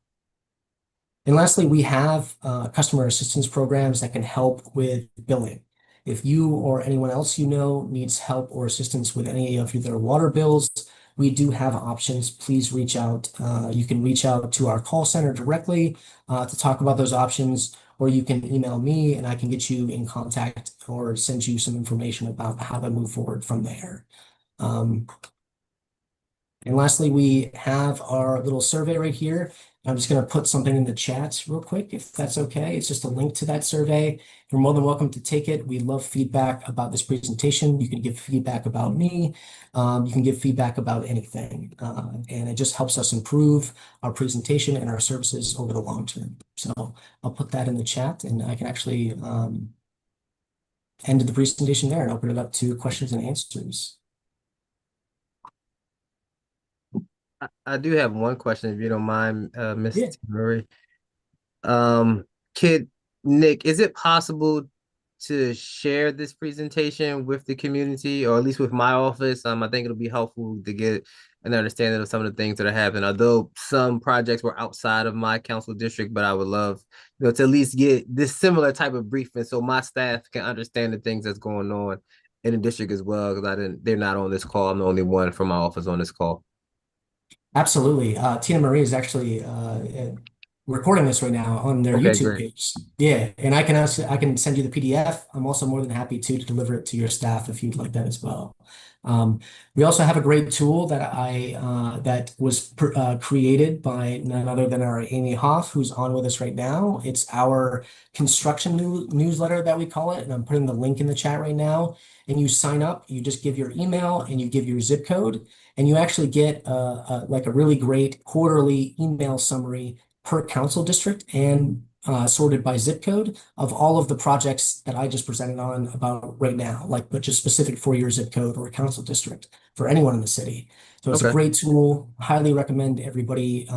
And lastly, we have customer assistance programs that can help with billing. If you or anyone else needs help or assistance with any of their water bills, we do have options. Please reach out. You can reach out to our call center directly to talk about those options, or you can email me and I can get you in contact or send you some information about how to move forward from there. And lastly, we have our little survey right here. I'm just going to put something in the chat real quick, if that's okay. It's just a link to that survey. You're more than welcome to take it. We love feedback about this presentation. You can give feedback about me. You can give feedback about anything. And it just helps us improve our presentation and our services over the long term. So I'll put that in the chat, and I can actually end the presentation there and open it up to questions and answers. I do have one question, if you don't mind, Ms. Yeah. Murray. Nick, is it possible to share this presentation with the community, or at least with my office? I think it'll be helpful to get an understanding of some of the things that are happening. Although some projects were outside of my council district, but I would love, to at least get this similar type of briefing so my staff can understand the things that's going on in the district as well. Because they're not on this call. I'm the only one from my office on this call. Absolutely. Tina Marie is actually recording this right now on their Okay, YouTube great. page. Yeah, and I can send you the PDF. I'm also more than happy to deliver it to your staff if you'd like that as well. We also have a great tool that that was created by none other than our Amy Hoff, who's on with us right now. It's our construction newsletter that we call it, and I'm putting the link in the chat right now. And you sign up, you just give your email and you give your zip code, and you actually get like a really great quarterly email summary per council district and sorted by zip code of all of the projects that I just presented on about right now, like but just specific for your zip code or council district for anyone in the city. So it's a Okay, great tool. Highly recommend everybody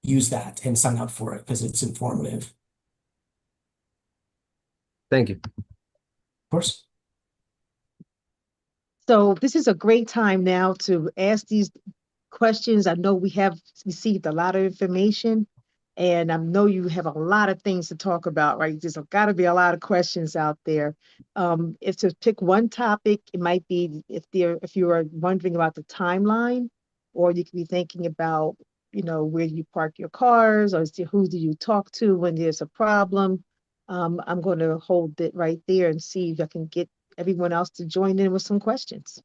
use that and sign up for it because it's informative. Of thank you. course. So this is a great time now to ask these questions. I know we have received a lot of information, and I know you have a lot of things to talk about, right? There's got to be a lot of questions out there. If to pick one topic, it might be if you are wondering about the timeline, or you could be thinking about, where you park your cars, or who do you talk to when there's a problem. I'm going to hold it right there and see if I can get everyone else to join in with some questions.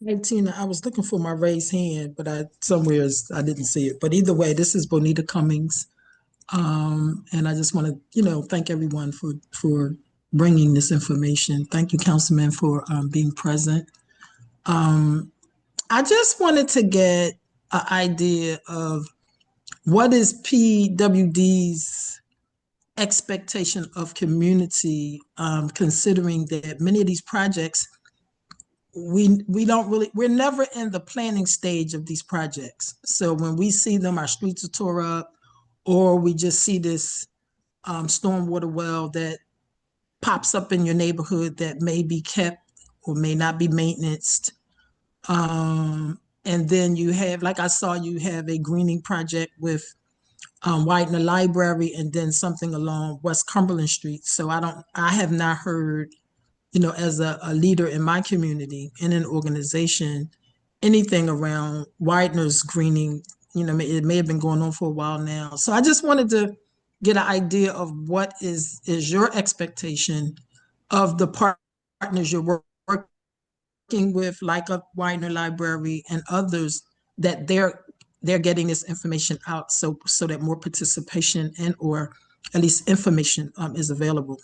Hey Tina, I was looking for my raised hand, but I didn't see it. But either way, this is Bonita Cummings, and I just want to thank everyone for bringing this information. Thank you, Councilman, for being present. I just wanted to get an idea of what is PWD's expectation of community, considering that many of these projects we're never in the planning stage of these projects. So when we see them, our streets are tore up, or we just see this stormwater well that pops up in your neighborhood that may be kept or may not be maintained. And then you have, like I saw, you have a greening project with Widener Library, and then something along West Cumberland Street. So I have not heard, as a leader in my community, in an organization, anything around Widener's greening. It may have been going on for a while now. So I just wanted to get an idea of what is your expectation of the partners you're working with, like a Widener Library and others, that they're getting this information out so that more participation and or at least information is available.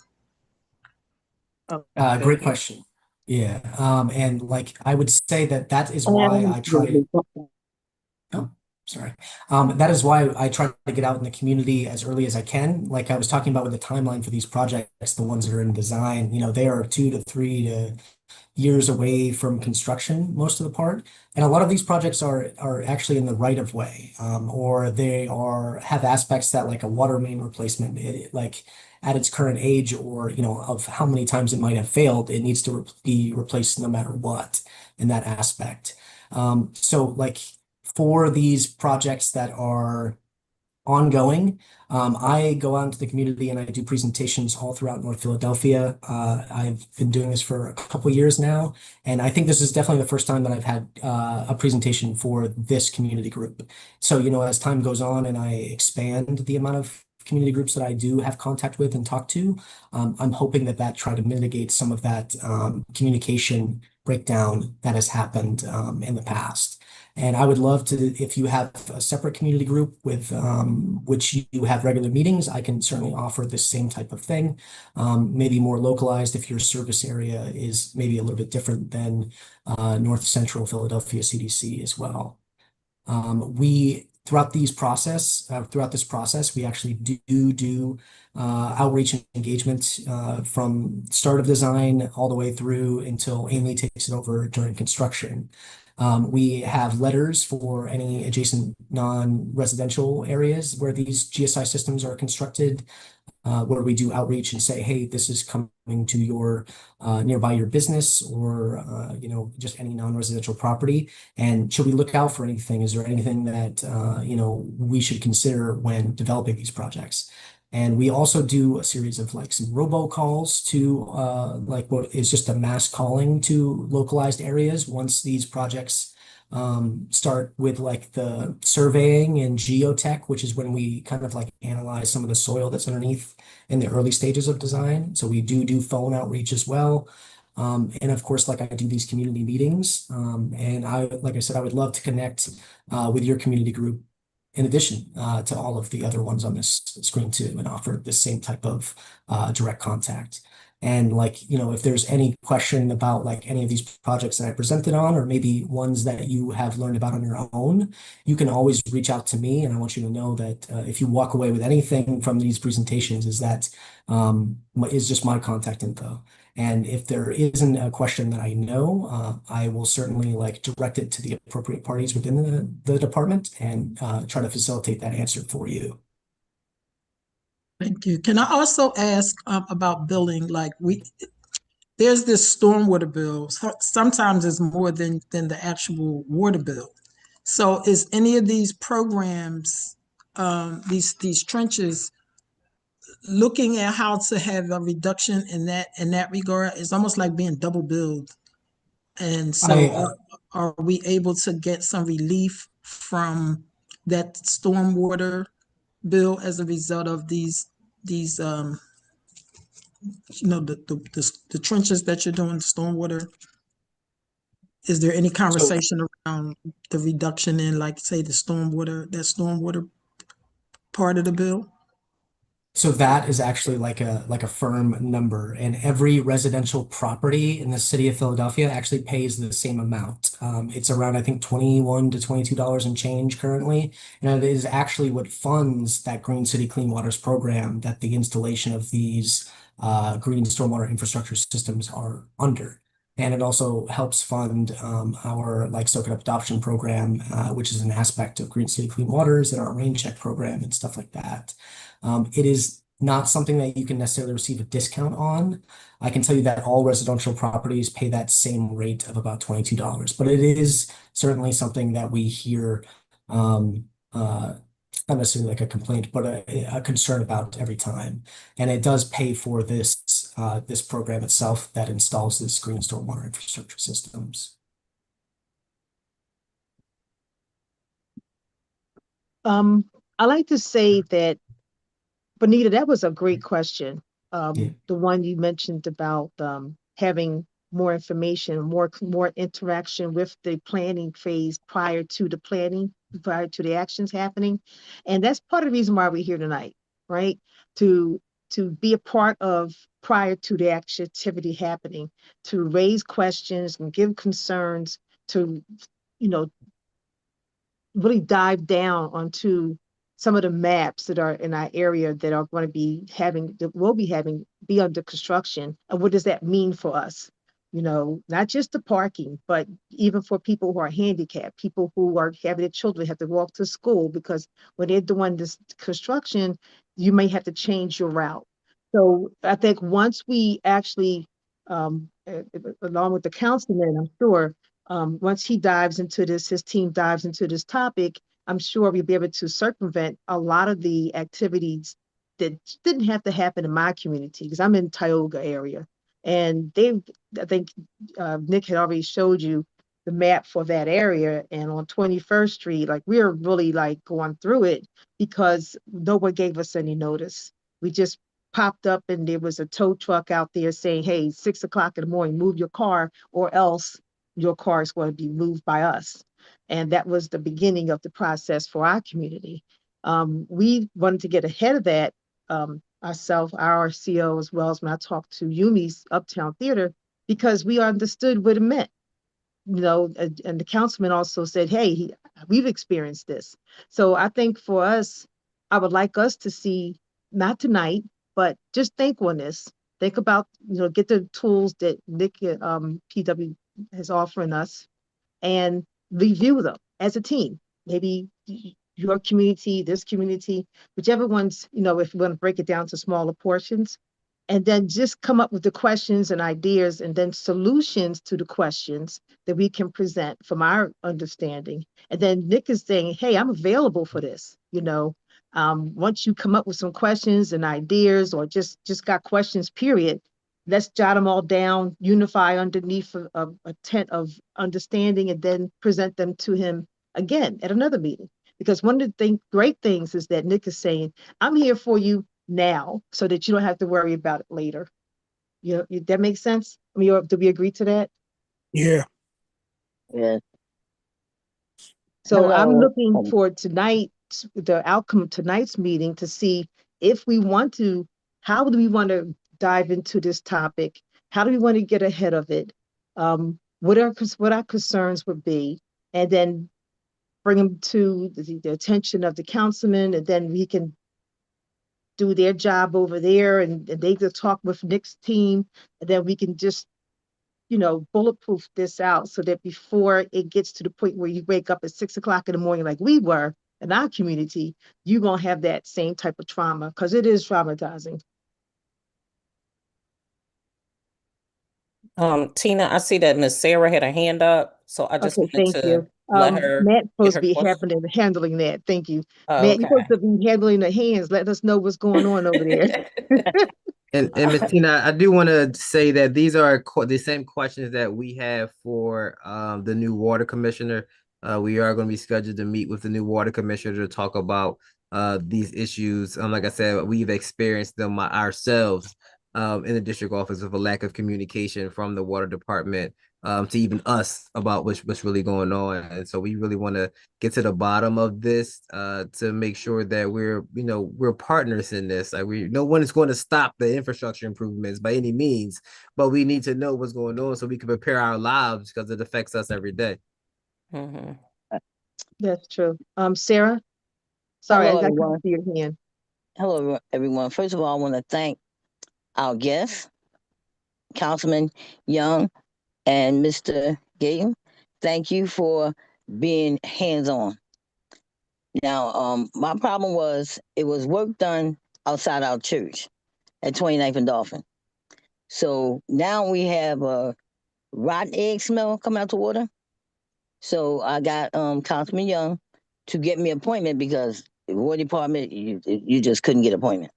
Okay, Great question. Yeah. And like I would say that is why I try. Oh, sorry. That is why I try to get out in the community as early as I can. Like I was talking about with the timeline for these projects, the ones that are in design, they are 2 to 3 years away from construction most of the part. And a lot of these projects are actually in the right of way, or they have aspects that like a water main replacement, like at its current age or, of how many times it might have failed, it needs to be replaced no matter what in that aspect. So like for these projects that are ongoing. I go out into the community and I do presentations all throughout North Philadelphia. I've been doing this for a couple years now, and I think this is definitely the first time that I've had a presentation for this community group. So, as time goes on and I expand the amount of community groups that I do have contact with and talk to, I'm hoping that try to mitigate some of that communication breakdown that has happened in the past. And I would love to, if you have a separate community group with which you have regular meetings, I can certainly offer the same type of thing, maybe more localized if your service area is maybe a little bit different than North Central Philadelphia CDC as well. Throughout this process, we actually do outreach and engagement from start of design all the way through until Amy takes it over during construction. We have letters for any adjacent non-residential areas where these GSI systems are constructed, where we do outreach and say, hey, this is coming to your nearby your business or just any non-residential property. And should we look out for anything? Is there anything that we should consider when developing these projects? And we also do a series of like some robocalls to like what is just a mass calling to localized areas once these projects start with like the surveying and geotech, which is when we kind of like analyze some of the soil that's underneath in the early stages of design. So we do phone outreach as well. And of course, like I do these community meetings. And like I said, I would love to connect with your community group in addition to all of the other ones on this screen too, and offer the same type of direct contact. And like, if there's any question about like any of these projects that I presented on, or maybe ones that you have learned about on your own, you can always reach out to me. And I want you to know that if you walk away with anything from these presentations, is just my contact info. And if there isn't a question that I know, I will certainly like direct it to the appropriate parties within the department and try to facilitate that answer for you. Thank you. Can I also ask about billing? Like there's this stormwater bill. Sometimes it's more than the actual water bill. So is any of these programs, these trenches, looking at how to have a reduction in that regard? It's almost like being double billed. And so are we able to get some relief from that stormwater bill as a result of these the trenches that you're doing, stormwater? Is there any conversation around the reduction in, like, say, that stormwater part of the bill? So that is actually like a firm number, and every residential property in the city of Philadelphia actually pays the same amount. It's around, I think, $21 to $22 and change currently, and it is actually what funds that Green City Clean Waters program that the installation of these green stormwater infrastructure systems are under. And it also helps fund our like Soak It Up adoption program, which is an aspect of Green City Clean Waters, and our rain check program and stuff like that. It is not something that you can necessarily receive a discount on. I can tell you that all residential properties pay that same rate of about $22, but it is certainly something that we hear, not necessarily like a complaint, but a concern about every time. And it does pay for this program itself that installs this green stormwater infrastructure systems. I like to say that, Bonita, that was a great question. Yeah. The one you mentioned about having more information, more interaction with the planning phase prior to the actions happening. And that's part of the reason why we're here tonight, right? To be a part of prior to the activity happening, to raise questions and give concerns, to, really dive down onto some of the maps that are in our area that are going to be be under construction. And what does that mean for us? Not just the parking, but even for people who are handicapped, people who are having their children have to walk to school, because when they're doing this construction, you may have to change your route. So I think once we actually, along with the councilman, I'm sure, once he dives into this, his team dives into this topic, I'm sure we'll be able to circumvent a lot of the activities that didn't have to happen in my community, because I'm in Tioga area. And I think Nick had already showed you the map for that area. And on 21st Street, like, we're really like going through it because no one gave us any notice. We just popped up and there was a tow truck out there saying, hey, 6 o'clock in the morning, move your car or else your car is going to be moved by us. And that was the beginning of the process for our community. We wanted to get ahead of that ourselves, our RCO, as well as when I talked to Yumi's Uptown Theater, because we understood what it meant. And the councilman also said, hey, we've experienced this. So I think for us, I would like us to see, not tonight, but just think on this. Think about, get the tools that Nick PW is offering us and review them as a team. Maybe your community, this community, whichever ones, if we want to break it down to smaller portions, and then just come up with the questions and ideas and then solutions to the questions that we can present from our understanding. And then Nick is saying, hey, I'm available for this. Once you come up with some questions and ideas, or just got questions, period, let's jot them all down, unify underneath a tent of understanding, and then present them to him again at another meeting. Because one of the great things is that Nick is saying, I'm here for you now so that you don't have to worry about it later. That makes sense? I mean, do we agree to that? Yeah. Yeah. So I'm Hello. looking for tonight, the outcome of tonight's meeting, to see if we want to, how do we want to dive into this topic? How do we want to get ahead of it? What our concerns would be, and then bring them to the attention of the councilman, and then we can do their job over there, and they can talk with Nick's team, and then we can just bulletproof this out so that before it gets to the point where you wake up at 6 o'clock in the morning, like we were in our community, you're going to have that same type of trauma, because it is traumatizing. Tina, I see that Miss Sarah had a hand up, so I just Okay, wanted thank to you. let her Matt's get supposed to her be question. handling that. Thank you. Oh, Matt, you're okay. supposed to be handling the hands. Let us know what's going on over there. And Ms. Tina, I do want to say that these are the same questions that we have for the new water commissioner. We are going to be scheduled to meet with the new water commissioner to talk about these issues. Like I said, we've experienced them ourselves in the district office with a lack of communication from the water department to even us about what's really going on. And so we really want to get to the bottom of this to make sure that we're partners in this. Like no one is going to stop the infrastructure improvements by any means, but we need to know what's going on so we can prepare our lives, because it affects us every day. Mm-hmm. That's true. Sarah, sorry, Hello, I couldn't everyone. see your hand. Hello, everyone. First of all, I want to thank our guests, Councilman Young and Mr. Gayton. Thank you for being hands-on. Now, my problem was it was work done outside our church at 29th and Dolphin. So now we have a rotten egg smell coming out the water. So I got Councilman Young to get me an appointment, because the water department, you just couldn't get an appointment.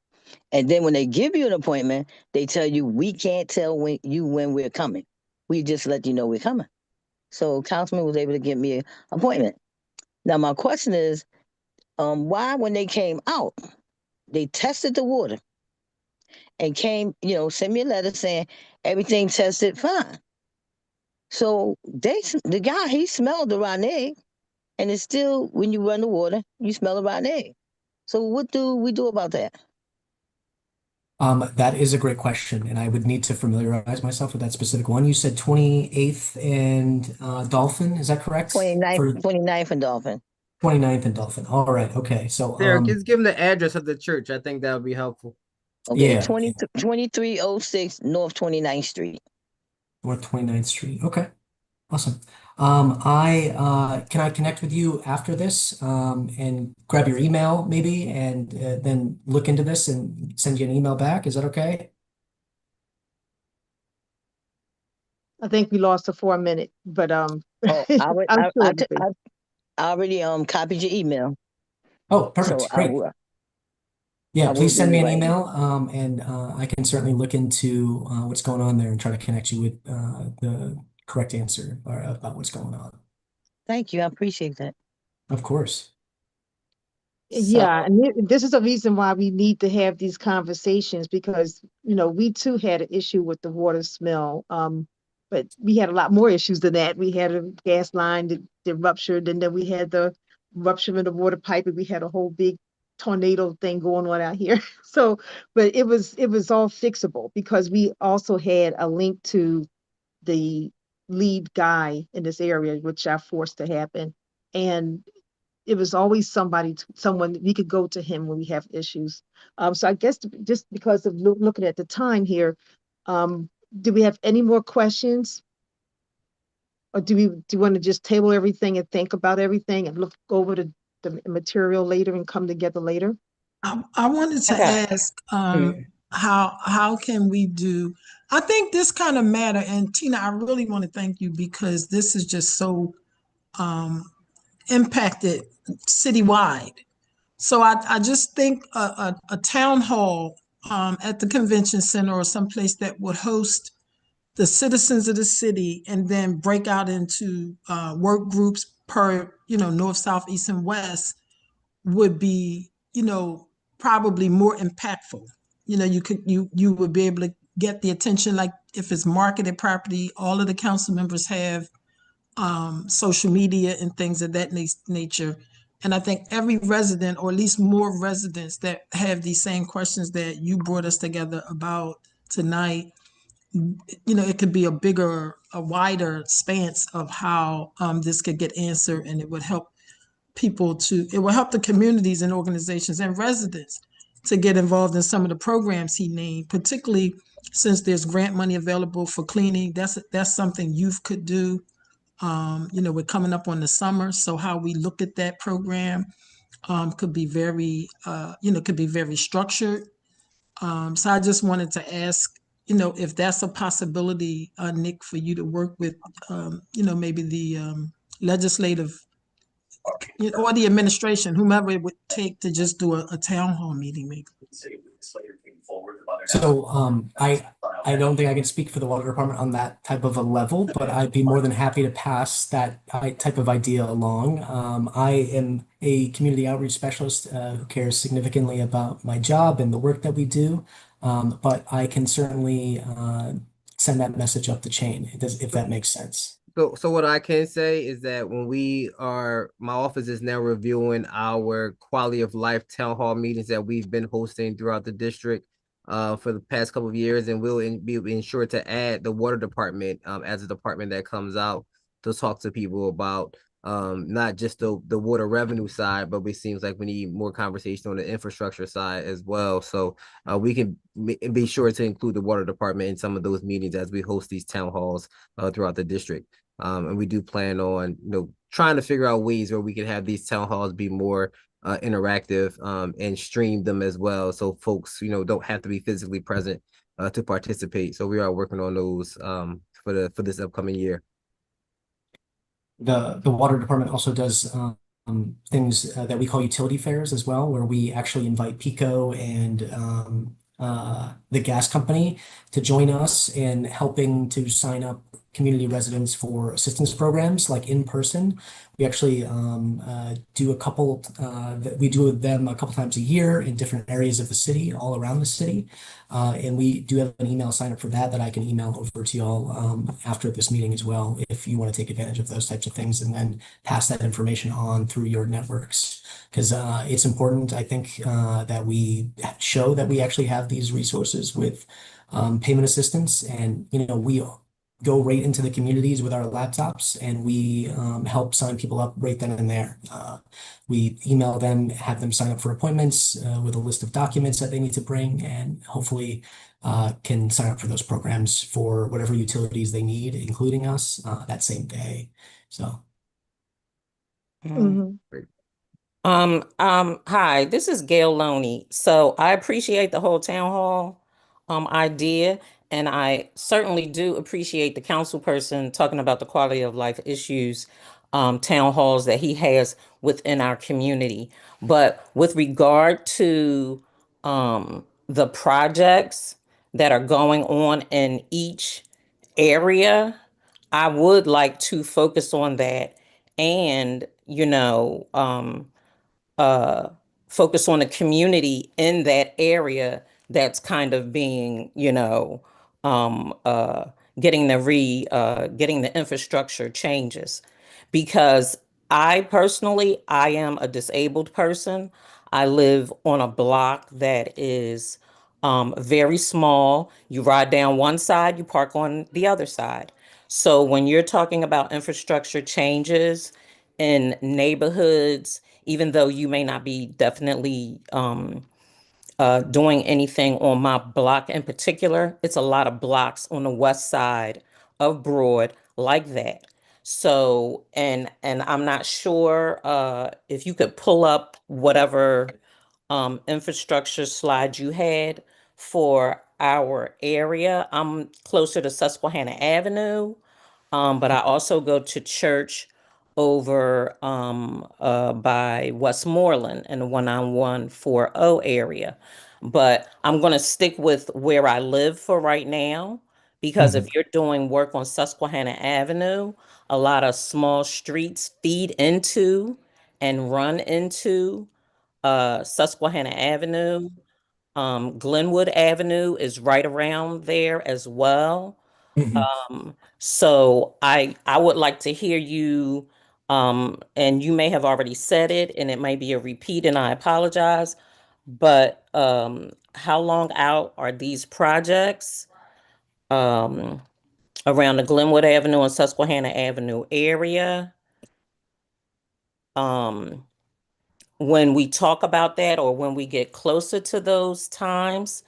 And then when they give you an appointment, they tell you we can't tell when we're coming. We just let you know we're coming. So Councilman was able to get me an appointment. Now my question is, why when they came out, they tested the water and sent me a letter saying everything tested fine. So the guy, he smelled the rotten egg, and it's still, when you run the water, you smell the rotten egg. So what do we do about that? That is a great question, and I would need to familiarize myself with that specific one. You said 28th and Dolphin, is that correct? 29th and Dolphin. 29th and Dolphin. All right, okay. So Sarah, just give them the address of the church. I think that would be helpful. Okay, yeah, 2306 North 29th Street. North 29th Street. Okay, awesome. Can I connect with you after this and grab your email maybe, and then look into this and send you an email back? Is that okay? I think we lost her for a minute, but Oh, I'm sure it'll be. I already copied your email, Oh, so perfect. Great. I Yeah, will please send do me an right. email, and I can certainly look into what's going on there and try to connect you with the correct answer about what's going on. Thank you. I appreciate that. Of course. Yeah, So, and this is a reason why we need to have these conversations, because we too had an issue with the water smell. But we had a lot more issues than that. We had a gas line that ruptured, and then we had the rupture in the water pipe, and we had a whole big tornado thing going on out here. So, but it was all fixable, because we also had a link to the lead guy in this area, which I forced to happen. And it was always someone we could go to him when we have issues. So I guess just because of looking at the time here, do we have any more questions? Or do you want to just table everything and think about everything and look over the material later and come together later? I wanted to okay. ask, how can we do? I think this kind of matter, and Tina, I really want to thank you, because this is just so impacted citywide. So I just think a town hall at the convention center or someplace that would host the citizens of the city and then break out into work groups per, north, south, east, and west would be, probably more impactful. You would be able to get the attention, like if it's marketed property, all of the council members have social media and things of that nature. And I think every resident, or at least more residents that have these same questions that you brought us together about tonight, it could be a wider stance of how this could get answered, and it would help it will help the communities and organizations and residents to get involved in some of the programs he named, particularly since there's grant money available for cleaning. That's something youth could do. We're coming up on the summer, so how we look at that program could be very structured. So I just wanted to ask, if that's a possibility, Nick, for you to work with, maybe the legislative or the administration, whomever it would take to just do a town hall meeting, maybe. So I don't think I can speak for the water department on that type of a level, but I'd be more than happy to pass that type of idea along. I am a community outreach specialist who cares significantly about my job and the work that we do, but I can certainly send that message up the chain if that makes sense. So what I can say is that my office is now reviewing our quality of life town hall meetings that we've been hosting throughout the district for the past couple of years, and we'll be ensure to add the water department as a department that comes out to talk to people about not just the water revenue side, but it seems like we need more conversation on the infrastructure side as well. So we can be sure to include the water department in some of those meetings as we host these town halls throughout the district. And we do plan on, trying to figure out ways where we can have these town halls be more interactive and stream them as well, so folks, don't have to be physically present to participate. So we are working on those for this upcoming year. The water department also does things that we call utility fairs as well, where we actually invite Pico and the gas company to join us in helping to sign up community residents for assistance programs, like in person. We actually do we do them a couple times a year in different areas of the city, all around the city. And we do have an email sign up for that I can email over to y'all after this meeting as well, if you want to take advantage of those types of things and then pass that information on through your networks. Because it's important, I think, that we show that we actually have these resources with payment assistance, and we go right into the communities with our laptops, and we help sign people up right then and there. We email them, have them sign up for appointments with a list of documents that they need to bring, and hopefully can sign up for those programs for whatever utilities they need, including us, that same day. So. Mhm. Hi, this is Gail Loney. So I appreciate the whole town hall idea, and I certainly do appreciate the council person talking about the quality of life issues, town halls that he has within our community. But with regard to the projects that are going on in each area, I would like to focus on that and, uh, focus on the community in that area that's kind of being, um, uh, getting the infrastructure changes. Because I am a disabled person. I live on a block that is very small. You ride down one side, you park on the other side. So when you're talking about infrastructure changes in neighborhoods, even though you may not be definitely doing anything on my block in particular, it's a lot of blocks on the west side of Broad like that. So, and I'm not sure if you could pull up whatever infrastructure slide you had for our area. I'm closer to Susquehanna Avenue, but I also go to church over by Westmoreland in the 19140 area. But I'm going to stick with where I live for right now, because if you're doing work on Susquehanna Avenue, a lot of small streets feed into and run into Susquehanna Avenue. Glenwood Avenue is right around there as well. So I would like to hear you, and you may have already said it, and it may be a repeat, and I apologize, but how long out are these projects um, around the Glenwood Avenue and Susquehanna Avenue area? Um, when we talk about that, or when we get closer to those times,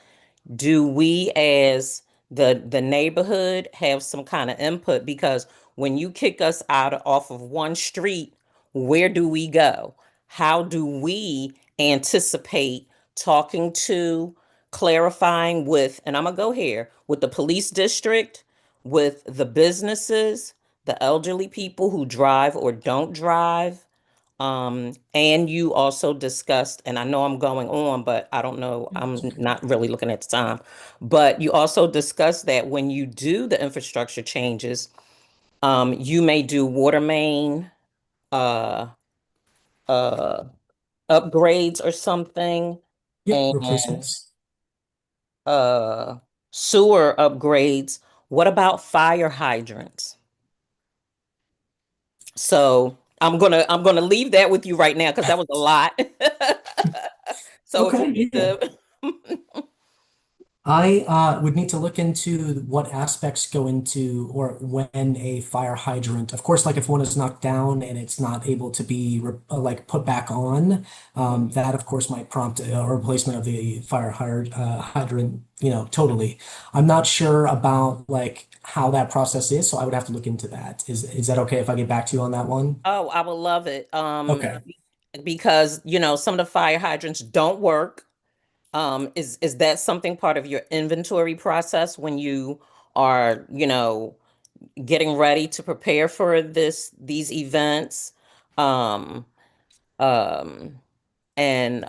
do we as the neighborhood have some kind of input? Because when you kick us out off of one street, where do we go? How do we anticipate talking to, clarifying with, and I'm gonna go here, with the police district, with the businesses, the elderly people who drive or don't drive? And you also discussed, and I know I'm going on, but I don't know, I'm not really looking at the time. But you also discussed that when you do the infrastructure changes, you may do water main uh uh upgrades or something, Yep, and replacements. uh sewer upgrades. What about fire hydrants? So I'm gonna leave that with you right now because that was a lot. So if you Okay, need yeah. to, I would need to look into what aspects go into or when a fire hydrant, of course, like if one is knocked down and it's not able to be like put back on, that of course might prompt a replacement of the hydrant, totally. I'm not sure about like how that process is, so I would have to look into that. Is that okay if I get back to you on that one? oh, I would love it. Okay. Because some of the fire hydrants don't work. Is that something part of your inventory process when you are, getting ready to prepare for these events? Um, um, and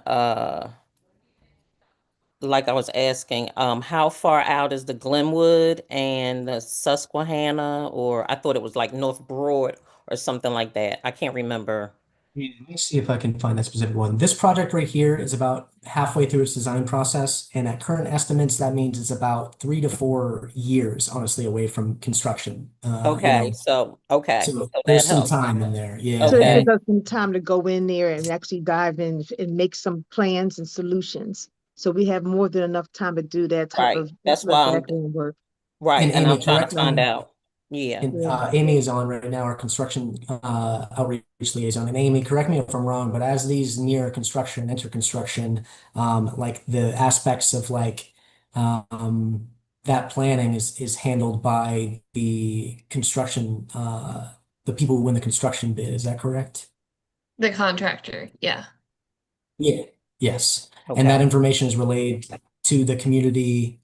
like I was asking, how far out is the Glenwood and the Susquehanna, or I thought it was like North Broad or something like that. I can't remember. Yeah, let me see if I can find that specific one. This project right here is about halfway through its design process, and at current estimates, that means it's about 3 to 4 years, honestly, away from construction. Okay, So so that there's some helps. time in there. Yeah, So it Okay. gives and us some time to go in there and actually dive in and make some plans and solutions. So we have more than enough time to do that type Right. of That's why I'm background work. right, and and I'm Amy, trying to correct find me. out. Yeah. And Yeah. Amy is on right now, our construction outreach liaison. And Amy, correct me if I'm wrong, but as these near construction, enter construction, like the aspects of like um, that planning is handled by the construction, the people who win the construction bid. Is that correct? The contractor, yeah. Yeah. Yes. And Okay. that information is relayed to the community.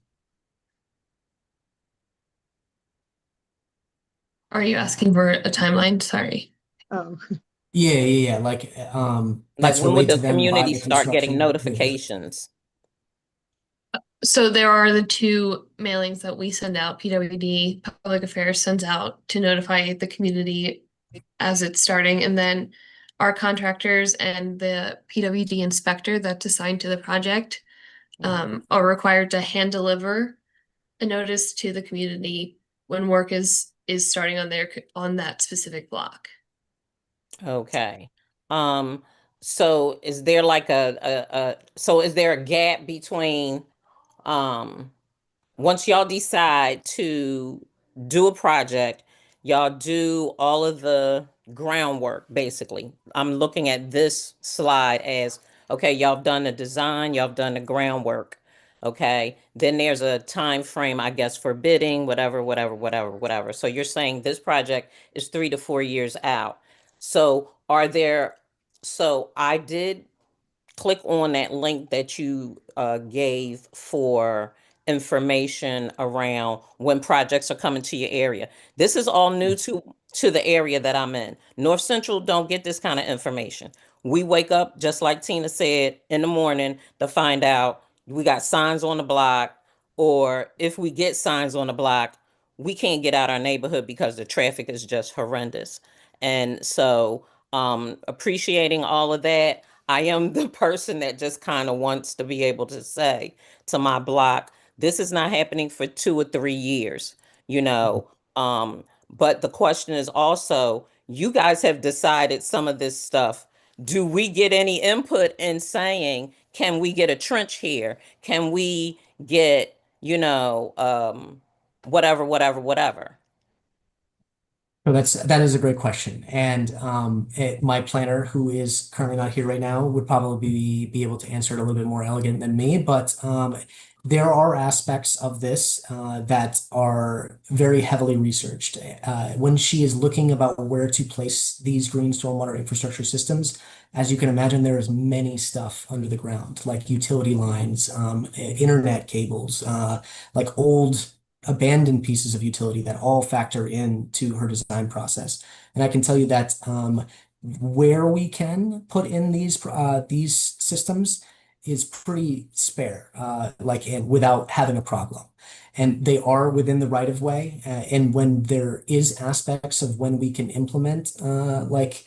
Are you asking for a timeline? Sorry. Oh, Yeah. Like Like that's when would relayed the to them by community the start getting construction bid. notifications? So there are the two mailings that we send out. PWD, Public Affairs, sends out to notify the community as it's starting, and then our contractors and the PWD inspector that's assigned to the project are required to hand deliver a notice to the community when work is starting on that specific block. Okay. Um, so is there like so is there a gap between um once y'all decide to do a project, y'all do all of the groundwork, basically. I'm looking at this slide as, okay, y'all have done the design, y'all have done the groundwork. Okay. Then there's a time frame, I guess, for bidding, whatever, whatever, whatever, whatever. So you're saying this project is 3 to 4 years out. So so I did click on that link that you gave for information around when projects are coming to your area. This is all new to the area that I'm in. North Central don't get this kind of information. We wake up, just like Tina said, in the morning to find out we got signs on the block, or if we get signs on the block, we can't get out our neighborhood because the traffic is just horrendous. And so, appreciating all of that, I am the person that just kind of wants to be able to say to my block, this is not happening for 2 or 3 years, you know. But the question is also, you guys have decided some of this stuff. Do we get any input in saying, can we get a trench here? Can we get, whatever, whatever, whatever? So that is a great question, and my planner, who is currently not here right now, would probably be able to answer it a little bit more elegant than me. But there are aspects of this that are very heavily researched. When she is looking about where to place these green stormwater infrastructure systems, as you can imagine, there is many stuff under the ground, like utility lines, internet cables, like old abandoned pieces of utility that all factor into her design process. And I can tell you that where we can put in these systems is pretty spare, and without having a problem. And they are within the right of way. And when there is aspects of when we can implement, like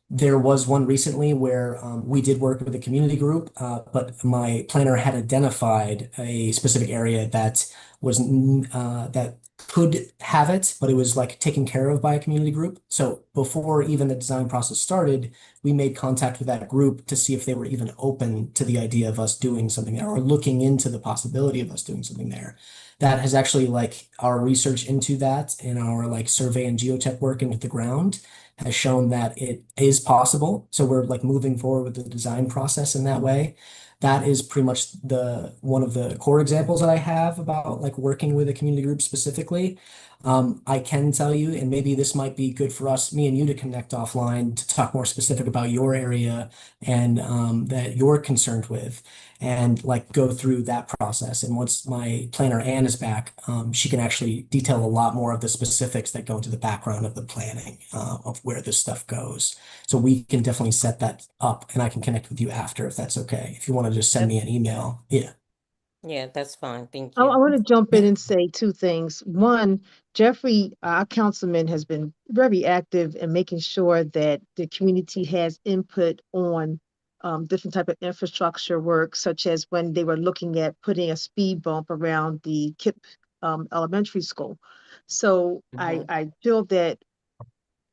there was one recently where we did work with a community group, but my planner had identified a specific area that was that could have it, but it was like taken care of by a community group. So before even the design process started, we made contact with that group to see if they were even open to the idea of us doing something there or looking into the possibility of us doing something there. That has actually, like, our research into that and our like survey and geotech work into the ground has shown that it is possible. So we're like moving forward with the design process in that way. That is pretty much one of the core examples that I have about like working with a community group specifically. I can tell you, and maybe this might be good for us, me and you, to connect offline to talk more specific about your area and that you're concerned with, and like go through that process. And once my planner Anne is back, she can actually detail a lot more of the specifics that go into the background of the planning of where this stuff goes. So we can definitely set that up, and I can connect with you after if that's okay. If you want to just send me an email. Yeah. Yeah, that's fine. Thank I you. want to jump in Yeah. and say two things. One, Jeffrey, our councilman, has been very active in making sure that the community has input on different type of infrastructure work, such as when they were looking at putting a speed bump around the KIP elementary school. So I feel that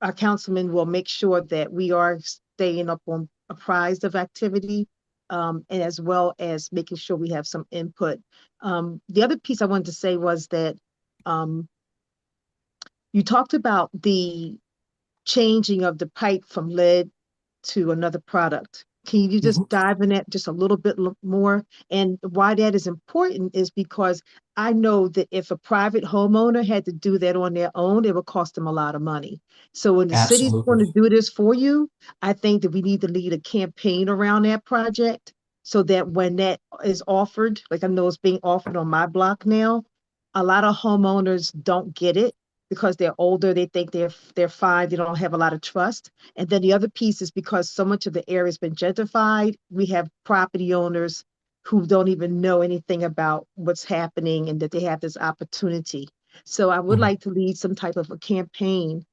our councilman will make sure that we are staying up on apprised of activity, and as well as making sure we have some input. The other piece I wanted to say was that um, you talked about the changing of the pipe from lead to another product. Can you just dive in that just a little bit more? And why that is important is because I know that if a private homeowner had to do that on their own, it would cost them a lot of money. So when the city's going to Absolutely. do this for you, I think that we need to lead a campaign around that project so that when that is offered, like I know it's being offered on my block now, a lot of homeowners don't get it because they're older. They think they're fine. They don't have a lot of trust. And then the other piece is because so much of the area has been gentrified, we have property owners who don't even know anything about what's happening and that they have this opportunity. So I would Mhm. like to lead some type of a campaign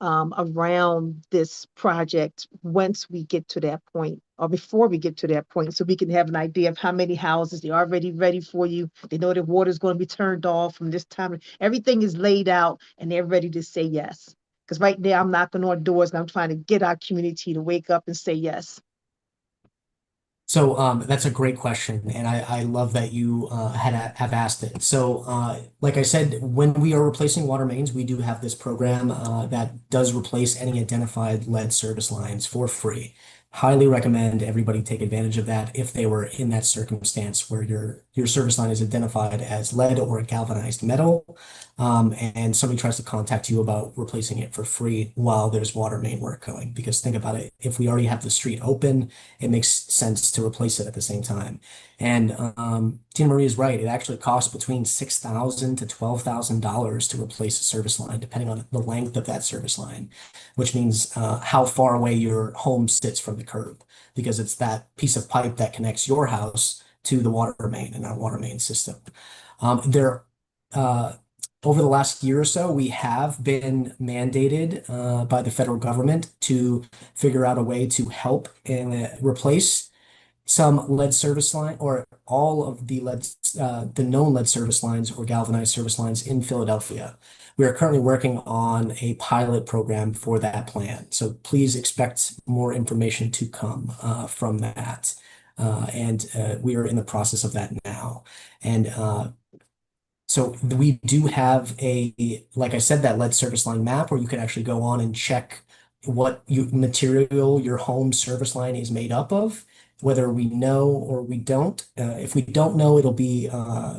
around this project once we get to that point or before we get to that point, so we can have an idea of how many houses they're already ready for you. They know the water's going to be turned off from this time. Everything is laid out and they're ready to say yes. Because right now I'm knocking on doors and I'm trying to get our community to wake up and say yes. So that's a great question, and I love that you have asked it. So like I said, when we are replacing water mains, we do have this program that does replace any identified lead service lines for free. Highly recommend everybody take advantage of that if they were in that circumstance where your service line is identified as lead or galvanized metal. and somebody tries to contact you about replacing it for free while there's water main work going. Because think about it, if we already have the street open, it makes sense to replace it at the same time. And Tina Marie is right. It actually costs between $6,000 to $12,000 to replace a service line, depending on the length of that service line, which means how far away your home sits from the curb, because it's that piece of pipe that connects your house to the water main in our water main system. There, over the last year or so, we have been mandated by the federal government to figure out a way to help and replace some lead service line or all of the known lead service lines or galvanized service lines in Philadelphia. We are currently working on a pilot program for that plan. So please expect more information to come from that. And we are in the process of that now. And so we do have like I said, that lead service line map where you can actually go on and check what material your home service line is made up of, whether we know or we don't. If we don't know, it'll be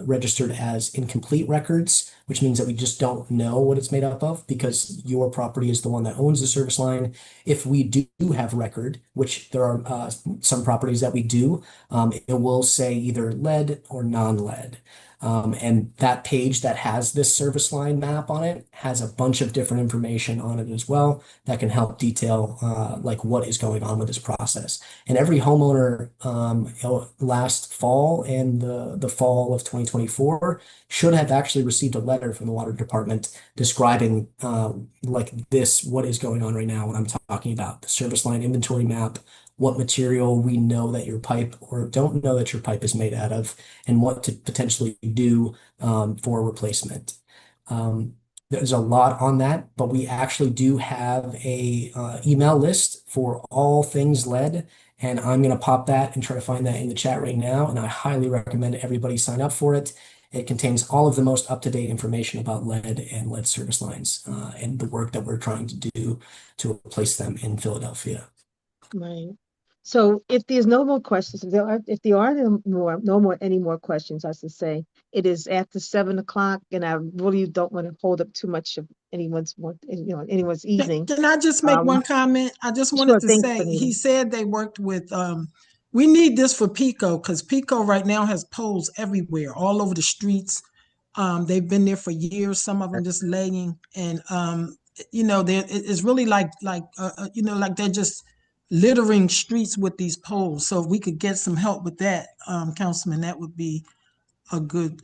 registered as incomplete records, which means that we just don't know what it's made up of because your property is the one that owns the service line. If we do have record, which there are some properties that we do, it will say either lead or non-lead. And that page that has this service line map on it has a bunch of different information on it as well that can help detail like what is going on with this process. And every homeowner last fall and the fall of 2024 should have actually received a letter from the water department describing like this, what is going on right now, what I'm talking about, the service line inventory map, what material we know that your pipe or don't know that your pipe is made out of, and what to potentially do for replacement. There's a lot on that, but we actually do have a email list for all things lead, and I'm going to pop that and try to find that in the chat right now, and I highly recommend everybody sign up for it. It contains all of the most up-to-date information about lead and lead service lines and the work that we're trying to do to replace them in Philadelphia. Right. So if there's no more questions, if there are no more any more questions, I should say, it is after 7 o'clock, and I really don't want to hold up too much of anyone's evening. Can I just make one comment? I just wanted to thanks, say, Benita. he said they worked with, we need this for Pico because Pico right now has poles everywhere, all over the streets. They've been there for years, some of them just laying, and it's really like they're just littering streets with these poles. So if we could get some help with that, Councilman, that would be a good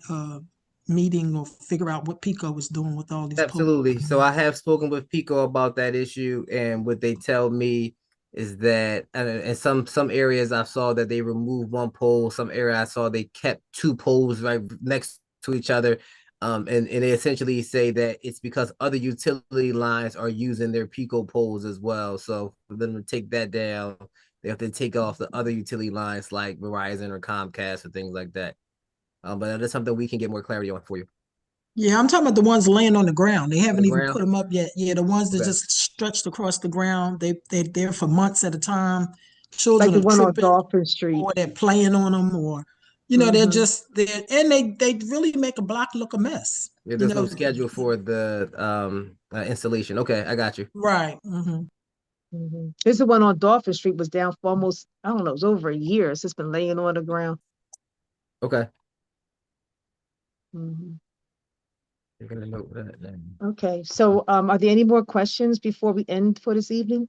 meeting or figure out what Pico is doing with all these Absolutely. poles. So I have spoken with Pico about that issue, and what they tell me is that in some areas I saw that they removed one pole, some area I saw they kept two poles right next to each other. And they essentially say that it's because other utility lines are using their Pico poles as well. So for them to take that down, they have to take off the other utility lines like Verizon or Comcast or things like that. But that's something we can get more clarity on for you. Yeah, I'm talking about the ones laying on the ground. They haven't even ground? put them up yet. Yeah, the ones that Okay. just stretched across the ground. They're there for months at a time. Children Like the are one on tripping, Dolphin Street. or they're playing on them, or they're just there, and they really make a block look a mess. Yeah, there's no schedule for the installation. Okay, I got you. Right. This the one on Dolphin Street was down for almost, I don't know, it was over a year. It's just been laying on the ground. Okay. Mhm. You're gonna note that then. Okay, so are there any more questions before we end for this evening?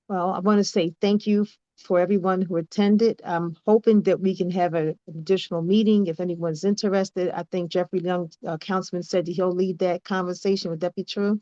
Well, I want to say thank you for everyone who attended. I'm hoping that we can have an additional meeting if anyone's interested. I think Jeffrey Young, Councilman, said that he'll lead that conversation. Would that be true?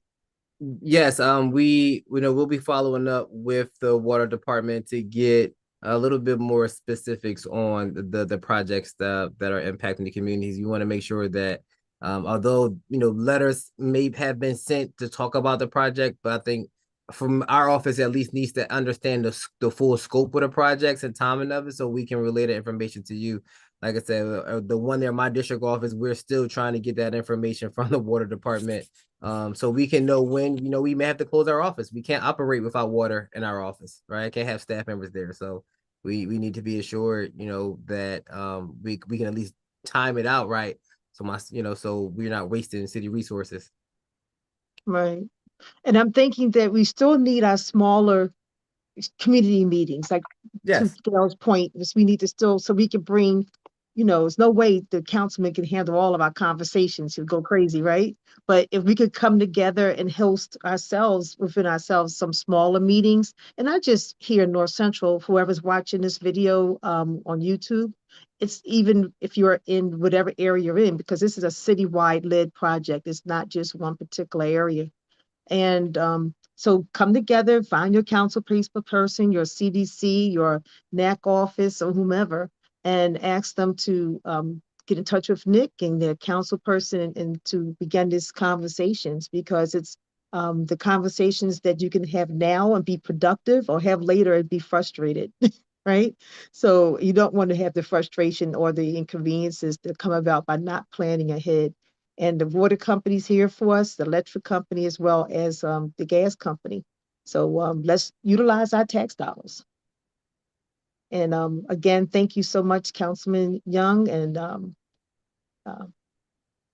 Yes, we'll be following up with the water department to get a little bit more specifics on the projects that are impacting the communities. You want to make sure that although letters may have been sent to talk about the project, but I think from our office at least needs to understand the full scope of the projects and timing of it, so we can relay the information to you. Like I said, the one there in my district office, we're still trying to get that information from the water department, so we can know when we may have to close our office. We can't operate without water in our office, right? I can't have staff members there, so we need to be assured that we can at least time it out right, so we're not wasting city resources. Right. And I'm thinking that we still need our smaller community meetings, like to Yes. Gail's point, is we need to still, so we can bring, there's no way the councilman can handle all of our conversations. He'll go crazy, right? But if we could come together and host ourselves, within ourselves, some smaller meetings, and not just here in North Central, whoever's watching this video on YouTube, it's even if you're in whatever area you're in, because this is a citywide led project. It's not just one particular area. And so come together, find your council person, your CDC, your NAC office, or whomever, and ask them to get in touch with Nick and their council person and to begin these conversations, because it's the conversations that you can have now and be productive, or have later and be frustrated. Right? So you don't want to have the frustration or the inconveniences that come about by not planning ahead. And the water company's here for us, the electric company, as well as the gas company. So let's utilize our tax dollars. And again, thank you so much, Councilman Young and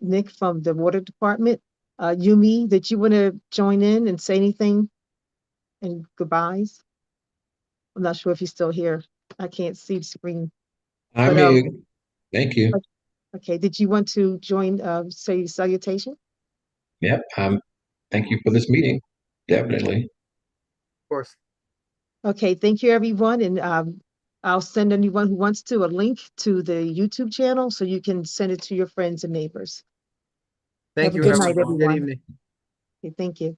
Nick from the water department. Yumi, did you want to join in and say anything? And goodbyes? I'm not sure if he's still here. I can't see the screen. I'm But, here. Thank you. Okay, did you want to join, say salutation? Yep. Thank you for this meeting. Definitely. Of course. Okay, thank you, everyone. And I'll send anyone who wants to a link to the YouTube channel so you can send it to your friends and neighbors. Thank Have a you. good Have night, a good everyone. evening. Okay, thank you.